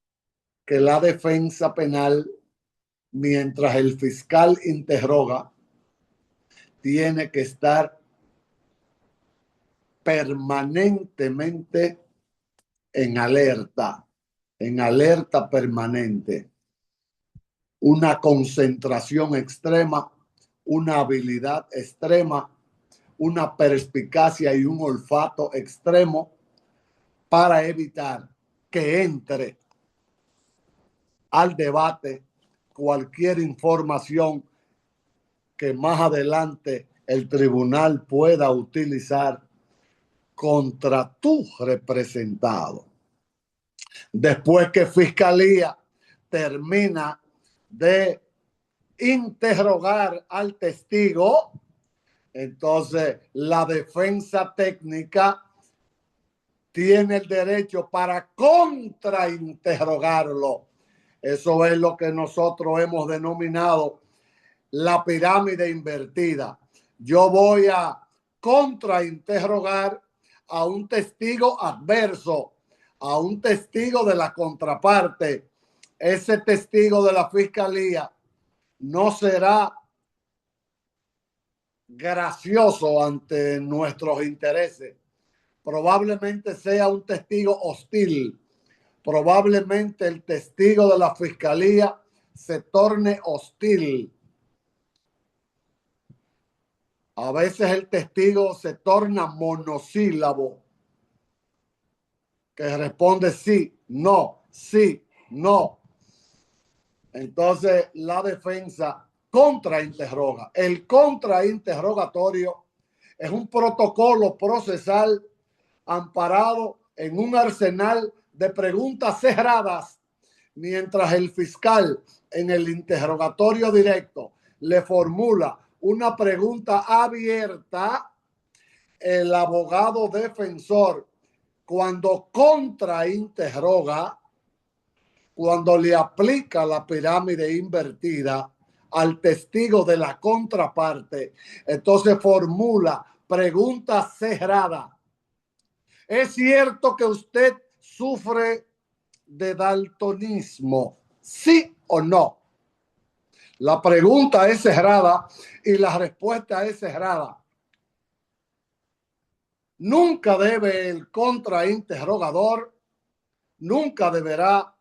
que la defensa penal, mientras el fiscal interroga, tiene que estar permanentemente en alerta permanente. Una concentración extrema, una habilidad extrema, una perspicacia y un olfato extremo para evitar que entre al debate cualquier información que más adelante el tribunal pueda utilizar contra tu representado. Después que Fiscalía termina de interrogar al testigo, entonces la defensa técnica tiene el derecho para contrainterrogarlo. Eso es lo que nosotros hemos denominado la pirámide invertida. Yo voy a contrainterrogar a un testigo adverso, a un testigo de la contraparte. Ese testigo de la fiscalía no será gracioso ante nuestros intereses. Probablemente sea un testigo hostil. Probablemente el testigo de la fiscalía se torne hostil. A veces el testigo se torna monosílabo, que responde sí, no, sí, no. Entonces la defensa contrainterroga. El contrainterrogatorio es un protocolo procesal amparado en un arsenal de preguntas cerradas, mientras el fiscal en el interrogatorio directo le formula una pregunta abierta. El abogado defensor, cuando contrainterroga, cuando le aplica la pirámide invertida al testigo de la contraparte, entonces formula pregunta cerrada. ¿Es cierto que usted sufre de daltonismo? ¿Sí o no? La pregunta es cerrada y la respuesta es cerrada. Nunca debe el contrainterrogador, nunca deberá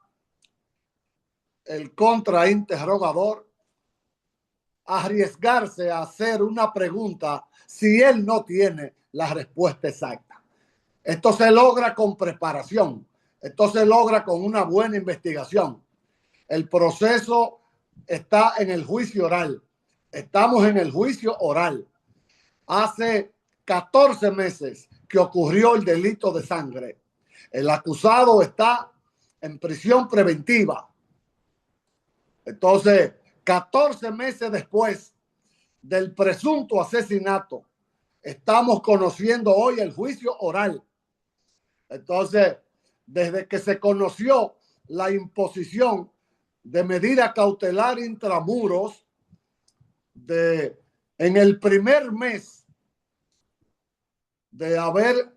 el contrainterrogador arriesgarse a hacer una pregunta si él no tiene la respuesta exacta. Esto se logra con preparación, esto se logra con una buena investigación. El proceso está en el juicio oral. Estamos en el juicio oral. Hace 14 meses que ocurrió el delito de sangre. El acusado está en prisión preventiva. Entonces, 14 meses después del presunto asesinato, estamos conociendo hoy el juicio oral. Entonces, desde que se conoció la imposición de medida cautelar intramuros en el primer mes de haber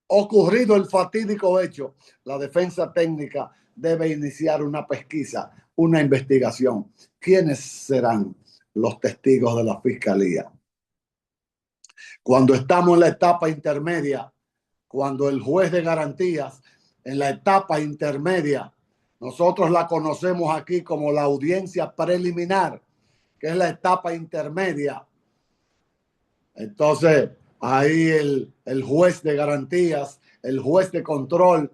ocurrido el fatídico hecho, la defensa técnica debe iniciar una pesquisa, una investigación. ¿Quiénes serán los testigos de la fiscalía? Cuando estamos en la etapa intermedia, cuando el juez de garantías, en la etapa intermedia, nosotros la conocemos aquí como la audiencia preliminar, que es la etapa intermedia. Entonces, ahí el juez de garantías, el juez de control,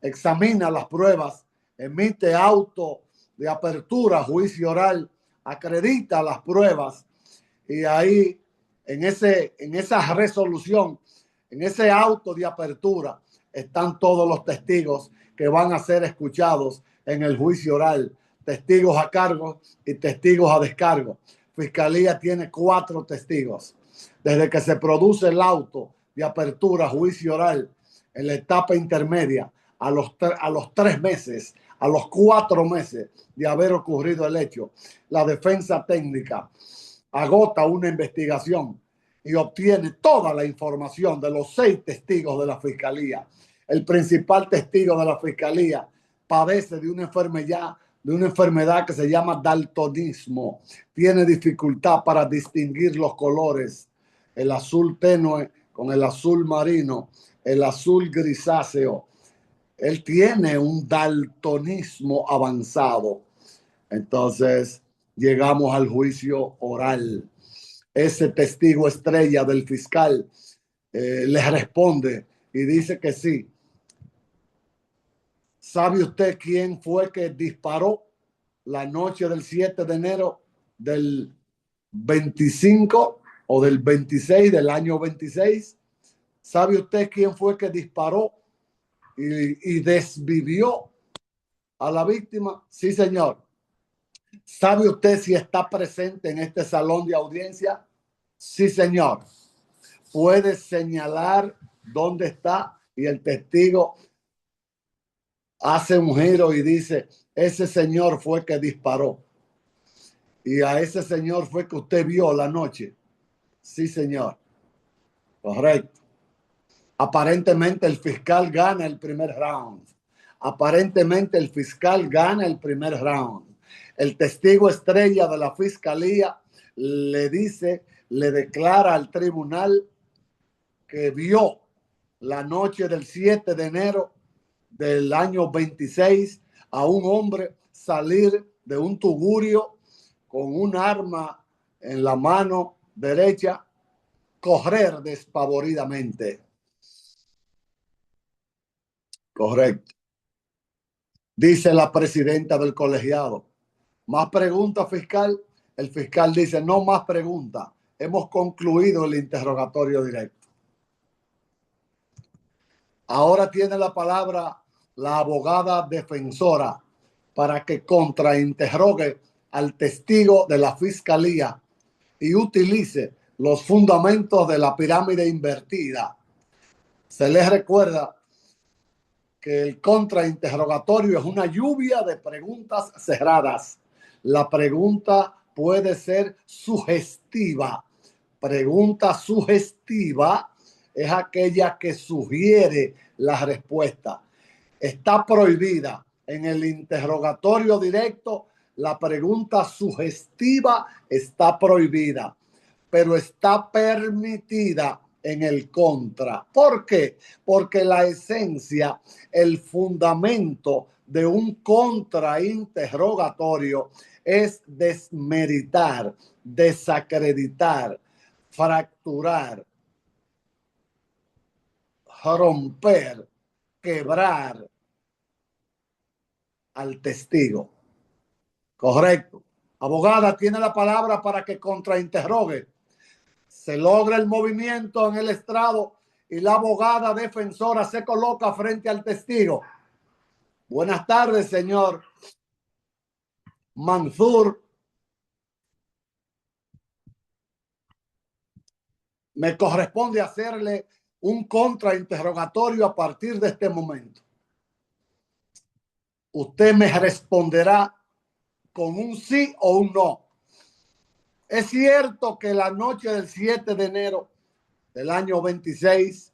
examina las pruebas, emite auto de apertura, juicio oral, acredita las pruebas y ahí en esa resolución, en ese auto de apertura, están todos los testigos que van a ser escuchados en el juicio oral, testigos a cargo y testigos a descargo. Fiscalía tiene 4 testigos. Desde que se produce el auto de apertura, juicio oral, en la etapa intermedia, a los 3 meses, a los 4 meses de haber ocurrido el hecho, la defensa técnica agota una investigación y obtiene toda la información de los 6 testigos de la fiscalía. El principal testigo de la fiscalía padece de una enfermedad que se llama daltonismo. Tiene dificultad para distinguir los colores, el azul tenue con el azul marino, el azul grisáceo. Él tiene un daltonismo avanzado. Entonces, llegamos al juicio oral. Ese testigo estrella del fiscal le responde y dice que sí. ¿Sabe usted quién fue que disparó la noche del 7 de enero del 25 o del 26 del año 26? ¿Sabe usted quién fue que disparó y desvivió a la víctima? Sí, señor. ¿Sabe usted si está presente en este salón de audiencia? Sí, señor. Puede señalar dónde está y el testigo hace un giro y dice, ese señor fue que disparó. Y a ese señor fue que usted vio la noche. Sí, señor. Correcto. Aparentemente el fiscal gana el primer round. Aparentemente el fiscal gana el primer round. El testigo estrella de la fiscalía le dice, le declara al tribunal que vio la noche del 7 de enero del año 26 a un hombre salir de un tugurio con un arma en la mano derecha, correr despavoridamente. Correcto. Dice la presidenta del colegiado. ¿Más preguntas, fiscal? El fiscal dice, no más preguntas. Hemos concluido el interrogatorio directo. Ahora tiene la palabra la abogada defensora para que contrainterrogue al testigo de la fiscalía y utilice los fundamentos de la pirámide invertida. Se les recuerda que el contrainterrogatorio es una lluvia de preguntas cerradas. La pregunta puede ser sugestiva. Pregunta sugestiva es aquella que sugiere la respuesta. Está prohibida en el interrogatorio directo. La pregunta sugestiva está prohibida, pero está permitida en el contra. ¿Por qué? Porque la esencia, el fundamento de un contrainterrogatorio es desmeritar, desacreditar, fracturar, romper, quebrar al testigo. Correcto. Abogada, tiene la palabra para que contrainterrogue. Se logra el movimiento en el estrado y la abogada defensora se coloca frente al testigo. Buenas tardes, señor Manzur. Me corresponde hacerle un contrainterrogatorio a partir de este momento. Usted me responderá con un sí o un no. Es cierto que la noche del 7 de enero del año 26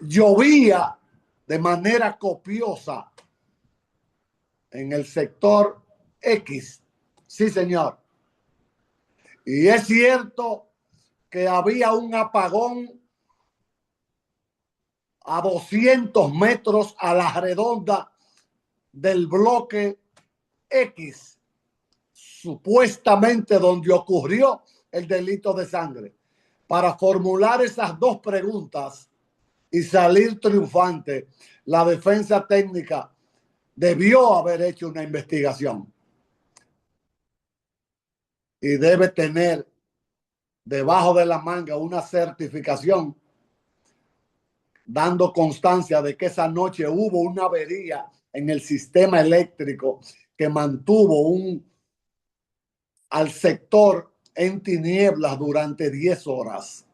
llovía de manera copiosa en el sector X. Sí, señor. Y es cierto que había un apagón a 200 metros a la redonda del bloque X, supuestamente donde ocurrió el delito de sangre. Para formular esas dos preguntas y salir triunfante, la defensa técnica debió haber hecho una investigación y debe tener debajo de la manga una certificación dando constancia de que esa noche hubo una avería en el sistema eléctrico que mantuvo al sector en tinieblas durante 10 horas.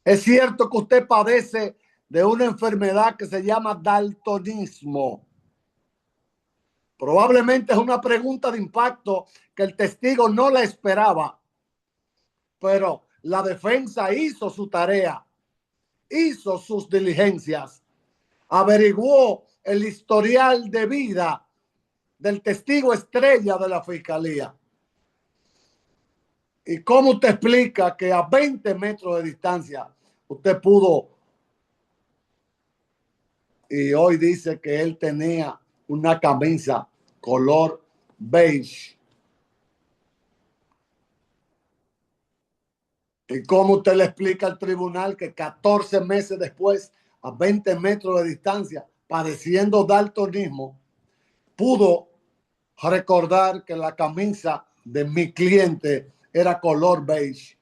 Es cierto que usted padece de una enfermedad que se llama daltonismo. Probablemente es una pregunta de impacto que el testigo no la esperaba, pero la defensa hizo su tarea, hizo sus diligencias, averiguó el historial de vida del testigo estrella de la fiscalía. ¿Y cómo usted explica que a 20 metros de distancia usted pudo, y hoy dice que él tenía una camisa color beige? ¿Y cómo usted le explica al tribunal que 14 meses después a 20 metros de distancia, padeciendo daltonismo, pudo recordar que la camisa de mi cliente era color beige.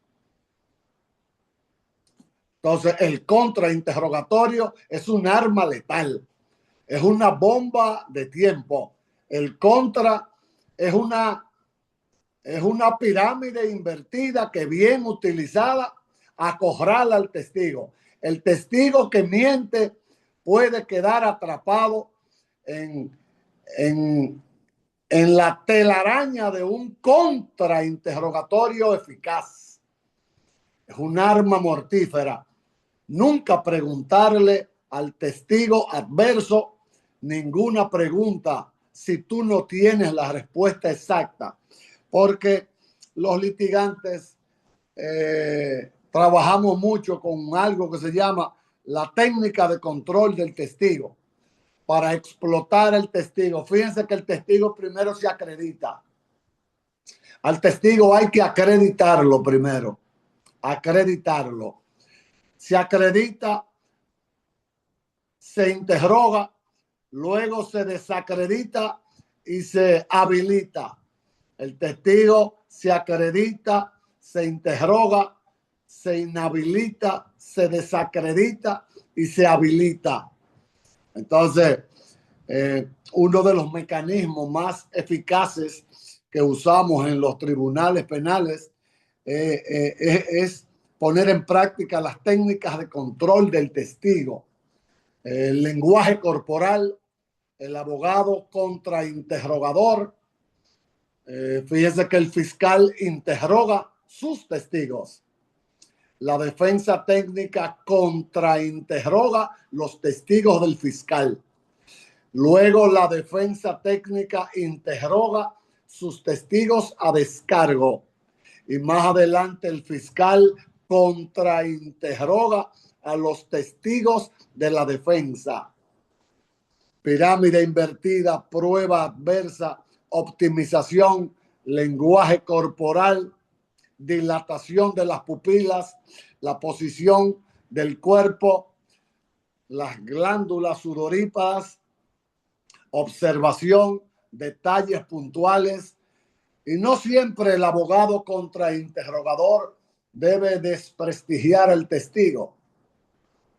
Entonces, el contrainterrogatorio es un arma letal, es una bomba de tiempo. El contra es una pirámide invertida que bien utilizada acorrala al testigo. El testigo que miente puede quedar atrapado en la telaraña de un contrainterrogatorio eficaz. Es un arma mortífera. Nunca preguntarle al testigo adverso ninguna pregunta si tú no tienes la respuesta exacta, porque los litigantes trabajamos mucho con algo que se llama la técnica de control del testigo para explotar al testigo. Fíjense que el testigo primero se acredita. Al testigo hay que acreditarlo primero, acreditarlo. Se acredita, se interroga, luego se desacredita y se habilita. El testigo se acredita, se interroga, se inhabilita, se desacredita y se habilita. Entonces, uno de los mecanismos más eficaces que usamos en los tribunales penales es poner en práctica las técnicas de control del testigo. El lenguaje corporal, el abogado contrainterrogador. Fíjense que el fiscal interroga sus testigos. La defensa técnica contrainterroga los testigos del fiscal. Luego la defensa técnica interroga sus testigos a descargo. Y más adelante el fiscal contrainterroga a los testigos de la defensa. Pirámide invertida, prueba adversa, optimización, lenguaje corporal, dilatación de las pupilas, la posición del cuerpo, las glándulas sudoríparas, observación, detalles puntuales. Y no siempre el abogado contrainterrogador debe desprestigiar al testigo.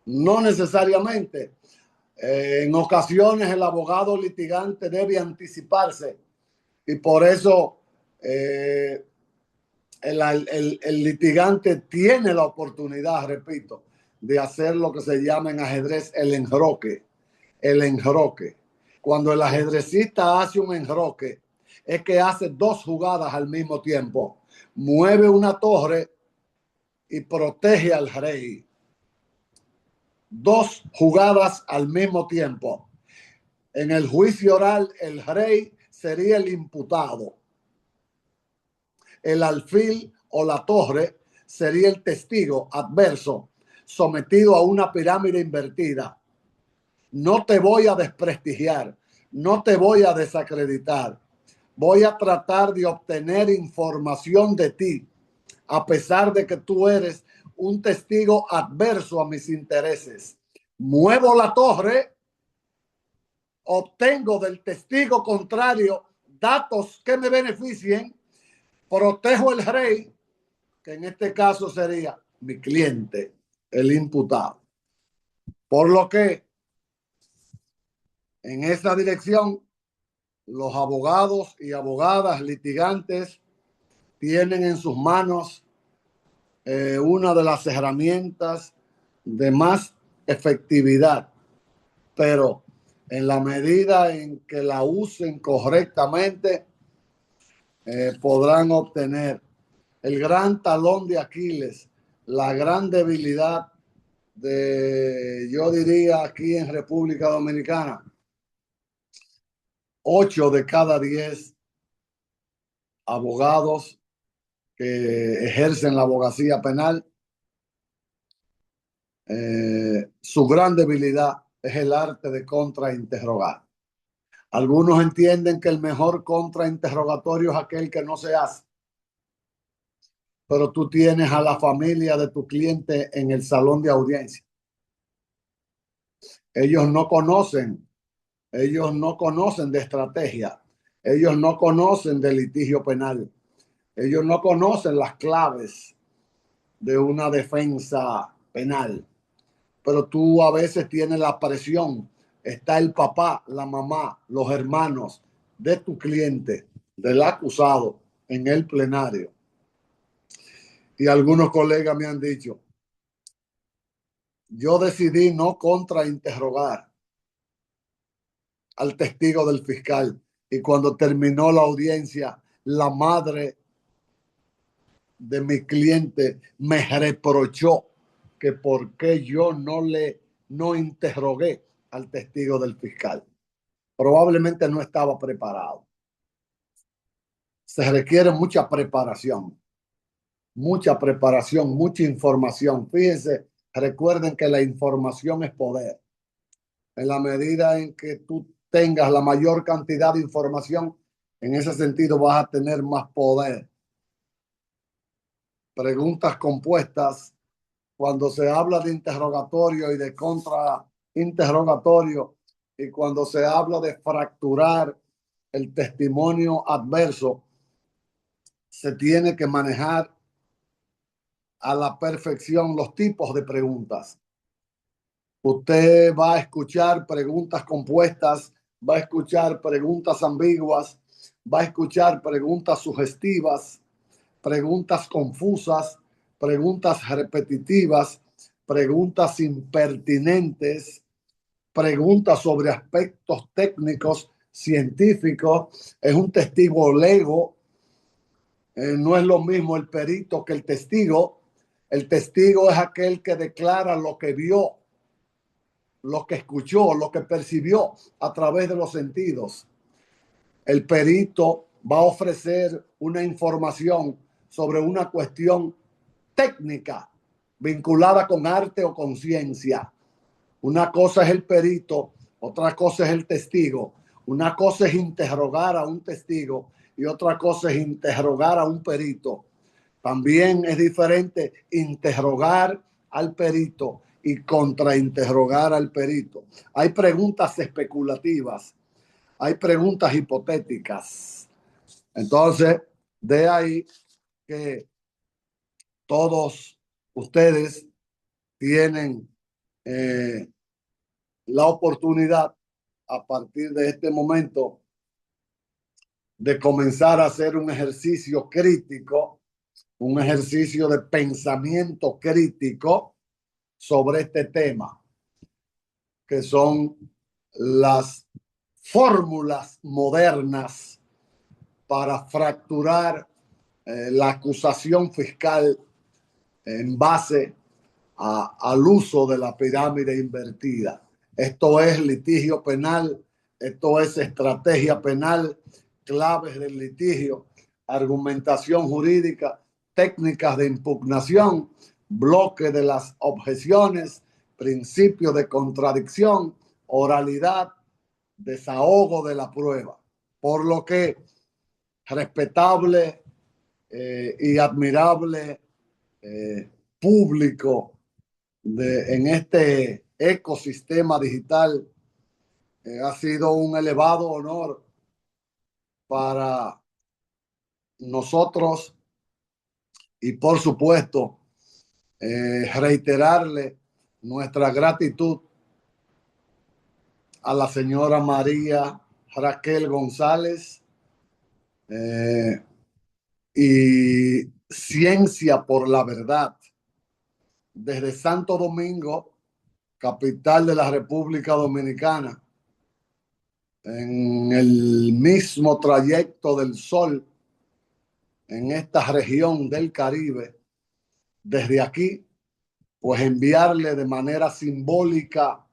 No necesariamente. En ocasiones el abogado litigante debe anticiparse y por eso el litigante tiene la oportunidad, repito, de hacer lo que se llama en ajedrez el enroque. El enroque. Cuando el ajedrecista hace un enroque, es que hace dos jugadas al mismo tiempo. Mueve una torre y protege al rey. Dos jugadas al mismo tiempo. En el juicio oral, el rey sería el imputado. El alfil o la torre sería el testigo adverso sometido a una pirámide invertida. No te voy a desprestigiar, no te voy a desacreditar. Voy a tratar de obtener información de ti, a pesar de que tú eres un testigo adverso a mis intereses. Muevo la torre, obtengo del testigo contrario datos que me beneficien, protejo el rey, que en este caso sería mi cliente, el imputado. Por lo que en esta dirección, los abogados y abogadas litigantes tienen en sus manos una de las herramientas de más efectividad, pero en la medida en que la usen correctamente, podrán obtener el gran talón de Aquiles, la gran debilidad de, yo diría aquí en República Dominicana, 8 de cada 10 abogados que ejercen la abogacía penal, su gran debilidad es el arte de contrainterrogar. Algunos entienden que el mejor contrainterrogatorio es aquel que no se hace, pero tú tienes a la familia de tu cliente en el salón de audiencia. Ellos no conocen, ellos no conocen de estrategia, ellos no conocen de litigio penal, ellos no conocen las claves de una defensa penal. Pero tú a veces tienes la presión. Está el papá, la mamá, los hermanos de tu cliente, del acusado, en el plenario. Y algunos colegas me han dicho, yo decidí no contrainterrogar al testigo del fiscal. Y cuando terminó la audiencia, la madre de mi cliente me reprochó que por qué yo no interrogué al testigo del fiscal. Probablemente no estaba preparado. Se requiere mucha preparación, mucha información. Fíjense, recuerden que la información es poder. En la medida en que tú tengas la mayor cantidad de información, en ese sentido vas a tener más poder. Preguntas compuestas. Cuando se habla de interrogatorio y de contrainterrogatorio, y cuando se habla de fracturar el testimonio adverso, se tiene que manejar a la perfección los tipos de preguntas. Usted va a escuchar preguntas compuestas, va a escuchar preguntas ambiguas, va a escuchar preguntas sugestivas, preguntas confusas, preguntas repetitivas, preguntas impertinentes, preguntas sobre aspectos técnicos, científicos. Es un testigo lego. No es lo mismo el perito que el testigo. El testigo es aquel que declara lo que vio, lo que escuchó, lo que percibió a través de los sentidos. El perito va a ofrecer una información sobre una cuestión técnica vinculada con arte o con ciencia. Una cosa es el perito, otra cosa es el testigo. Una cosa es interrogar a un testigo y otra cosa es interrogar a un perito. También es diferente interrogar al perito y contrainterrogar al perito. Hay preguntas especulativas, hay preguntas hipotéticas. Entonces, de ahí que todos ustedes tienen la oportunidad a partir de este momento de comenzar a hacer un ejercicio crítico, un ejercicio de pensamiento crítico sobre este tema, que son las fórmulas modernas para fracturar la acusación fiscal en base al uso de la pirámide invertida. Esto es litigio penal, esto es estrategia penal, claves del litigio, argumentación jurídica, técnicas de impugnación, bloque de las objeciones, principio de contradicción, oralidad, desahogo de la prueba. Por lo que respetable y admirable público en este ecosistema digital, ha sido un elevado honor para nosotros y por supuesto reiterarle nuestra gratitud a la señora María Raquel González y Ciencia por la Verdad desde Santo Domingo, capital de la República Dominicana, en el mismo trayecto del sol en esta región del Caribe. Desde aquí, pues enviarle de manera simbólica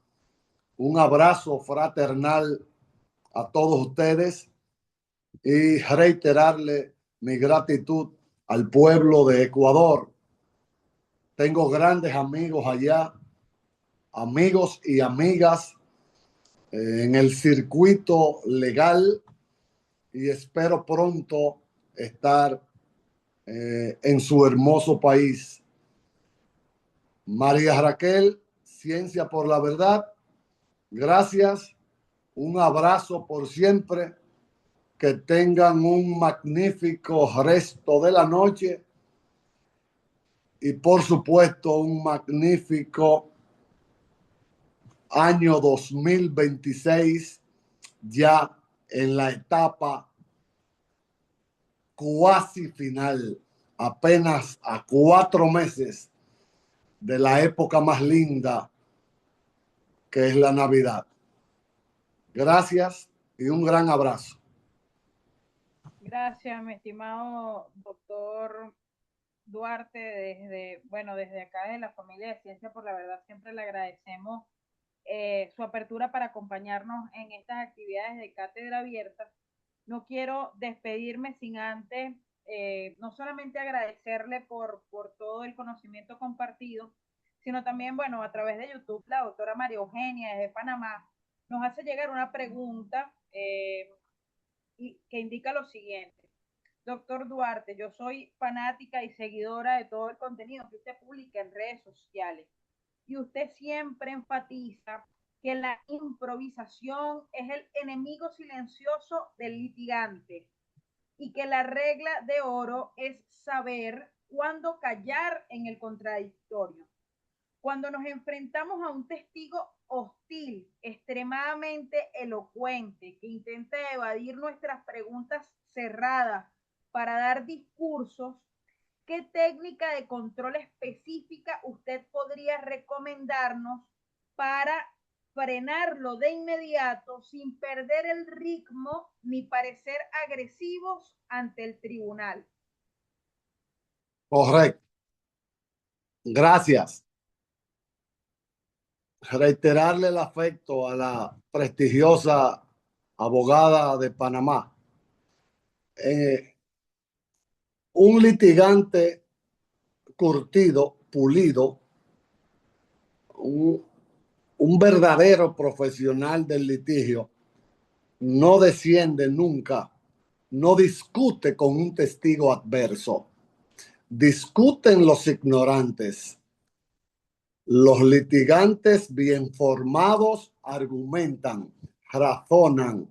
un abrazo fraternal a todos ustedes y reiterarle mi gratitud al pueblo de Ecuador. Tengo grandes amigos allá, amigos y amigas en el circuito legal y espero pronto estar en su hermoso país. María Raquel, Ciencia por la Verdad, Gracias, un abrazo por siempre, que tengan un magnífico resto de la noche y por supuesto un magnífico año 2026 ya en la etapa cuasi final, apenas a 4 meses de la época más linda que es la Navidad. Gracias y un gran abrazo. Gracias, mi estimado doctor Duarte, desde acá de la familia de Ciencia por la Verdad, siempre le agradecemos su apertura para acompañarnos en estas actividades de cátedra abierta. No quiero despedirme sin antes, no solamente agradecerle por todo el conocimiento compartido, sino también, bueno, a través de YouTube, la doctora María Eugenia desde Panamá nos hace llegar una pregunta que indica lo siguiente. Doctor Duarte, yo soy fanática y seguidora de todo el contenido que usted publica en redes sociales y usted siempre enfatiza que la improvisación es el enemigo silencioso del litigante y que la regla de oro es saber cuándo callar en el contradictorio. Cuando nos enfrentamos a un testigo hostil, extremadamente elocuente, que intenta evadir nuestras preguntas cerradas para dar discursos, ¿qué técnica de control específica usted podría recomendarnos para frenarlo de inmediato sin perder el ritmo ni parecer agresivos ante el tribunal? Correcto. Gracias. Reiterarle el afecto a la prestigiosa abogada de Panamá. Un litigante curtido, pulido, un, un verdadero profesional del litigio, no desciende nunca, no discute con un testigo adverso. Discuten los ignorantes. Los litigantes bien formados argumentan, razonan.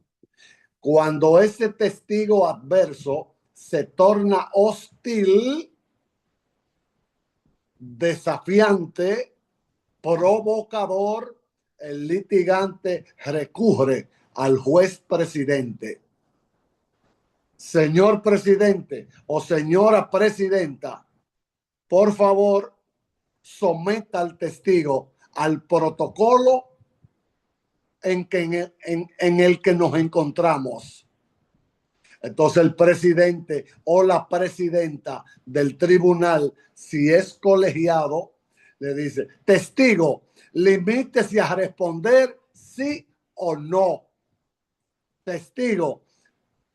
Cuando ese testigo adverso se torna hostil, desafiante, provocador, el litigante recurre al juez presidente. Señor presidente o señora presidenta, por favor, someta al testigo al protocolo en el que nos encontramos. Entonces el presidente o la presidenta del tribunal, si es colegiado, le dice, testigo, limítese a responder sí o no. Testigo,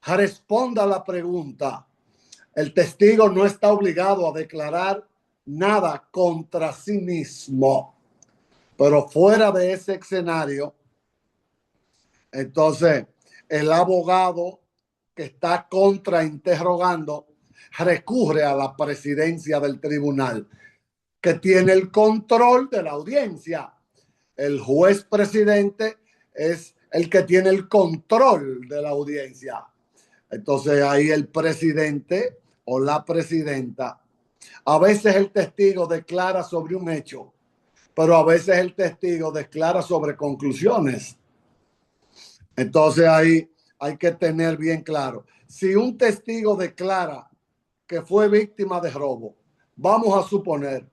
responda a la pregunta. El testigo no está obligado a declarar nada contra sí mismo. Pero fuera de ese escenario, entonces el abogado que está contrainterrogando recurre a la presidencia del tribunal, que tiene el control de la audiencia. El juez presidente es el que tiene el control de la audiencia. Entonces ahí el presidente o la presidenta, a veces el testigo declara sobre un hecho, pero a veces el testigo declara sobre conclusiones. Entonces ahí hay que tener bien claro. Si un testigo declara que fue víctima de robo, vamos a suponer,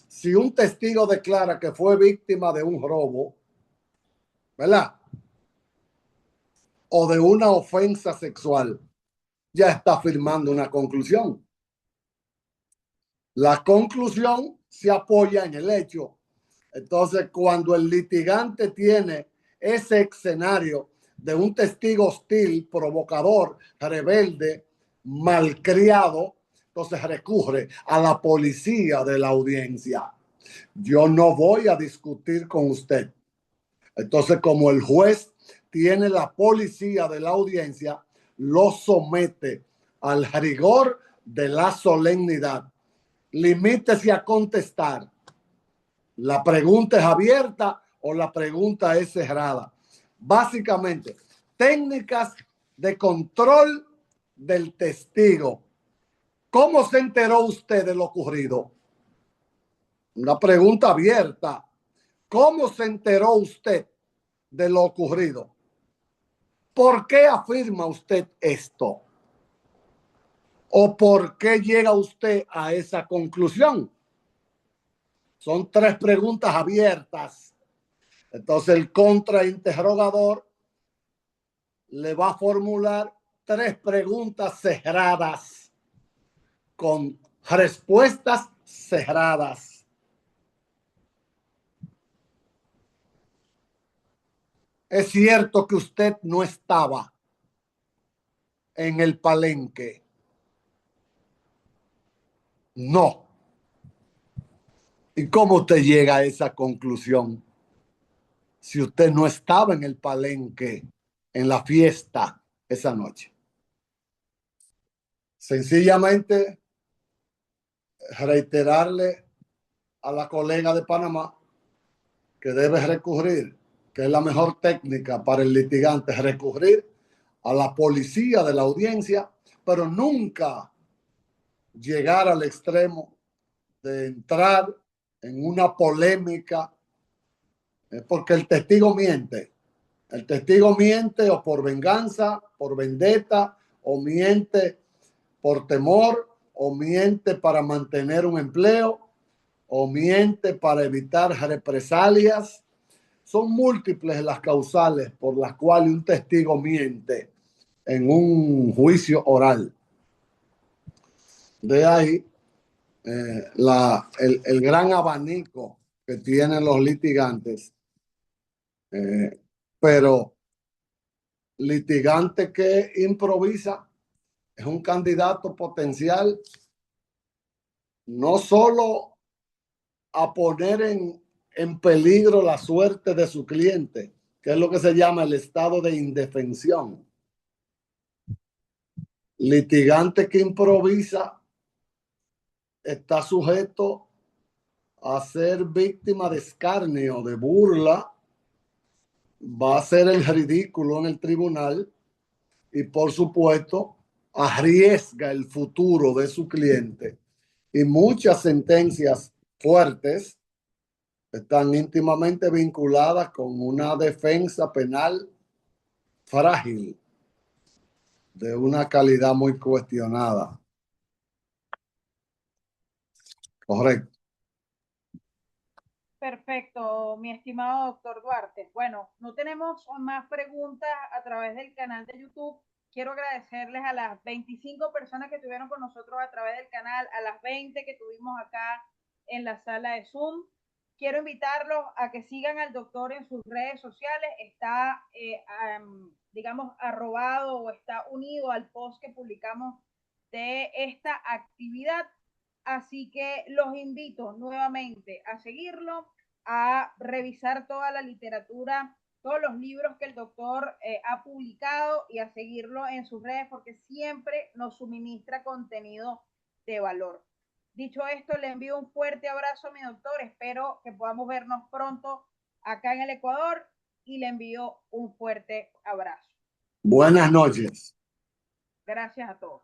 si un testigo declara que fue víctima de un robo, ¿verdad? O de una ofensa sexual, ya está firmando una conclusión. La conclusión se apoya en el hecho. Entonces, cuando el litigante tiene ese escenario de un testigo hostil, provocador, rebelde, malcriado, entonces recurre a la policía de la audiencia. Yo no voy a discutir con usted. Entonces, como el juez tiene la policía de la audiencia, lo somete al rigor de la solemnidad. Limítese a contestar. La pregunta es abierta, o la pregunta es cerrada. Básicamente, técnicas de control del testigo. ¿Cómo se enteró usted de lo ocurrido? Una pregunta abierta. ¿Cómo se enteró usted de lo ocurrido? ¿Por qué afirma usted esto? ¿O por qué llega usted a esa conclusión? Son tres preguntas abiertas. Entonces el contrainterrogador le va a formular tres preguntas cerradas con respuestas cerradas. Es cierto que usted no estaba en el palenque. No. ¿Y cómo usted llega a esa conclusión? Si usted no estaba en el palenque, en la fiesta esa noche. Sencillamente reiterarle a la colega de Panamá que debe recurrir, que es la mejor técnica para el litigante, recurrir a la policía de la audiencia, pero nunca llegar al extremo de entrar en una polémica, porque el testigo miente. El testigo miente o por venganza, por vendetta, o miente por temor, o miente para mantener un empleo, o miente para evitar represalias. Son múltiples las causales por las cuales un testigo miente en un juicio oral. De ahí el gran abanico que tienen los litigantes, pero litigante que improvisa es un candidato potencial no solo a poner en peligro la suerte de su cliente, que es lo que se llama el estado de indefensión. Litigante que improvisa está sujeto a ser víctima de escarnio, de burla, va a ser el ridículo en el tribunal y, por supuesto, arriesga el futuro de su cliente. Y muchas sentencias fuertes están íntimamente vinculadas con una defensa penal frágil, de una calidad muy cuestionada. Correcto. Perfecto, mi estimado doctor Duarte. Bueno, no tenemos más preguntas a través del canal de YouTube. Quiero agradecerles a las 25 personas que estuvieron con nosotros a través del canal, a las 20 que tuvimos acá en la sala de Zoom. Quiero invitarlos a que sigan al doctor en sus redes sociales. Está, digamos, arrobado o está unido al post que publicamos de esta actividad. Así que los invito nuevamente a seguirlo, a revisar toda la literatura, todos los libros que el doctor ha publicado y a seguirlo en sus redes porque siempre nos suministra contenido de valor. Dicho esto, le envío un fuerte abrazo a mi doctor. Espero que podamos vernos pronto acá en el Ecuador y le envío un fuerte abrazo. Buenas noches. Gracias a todos.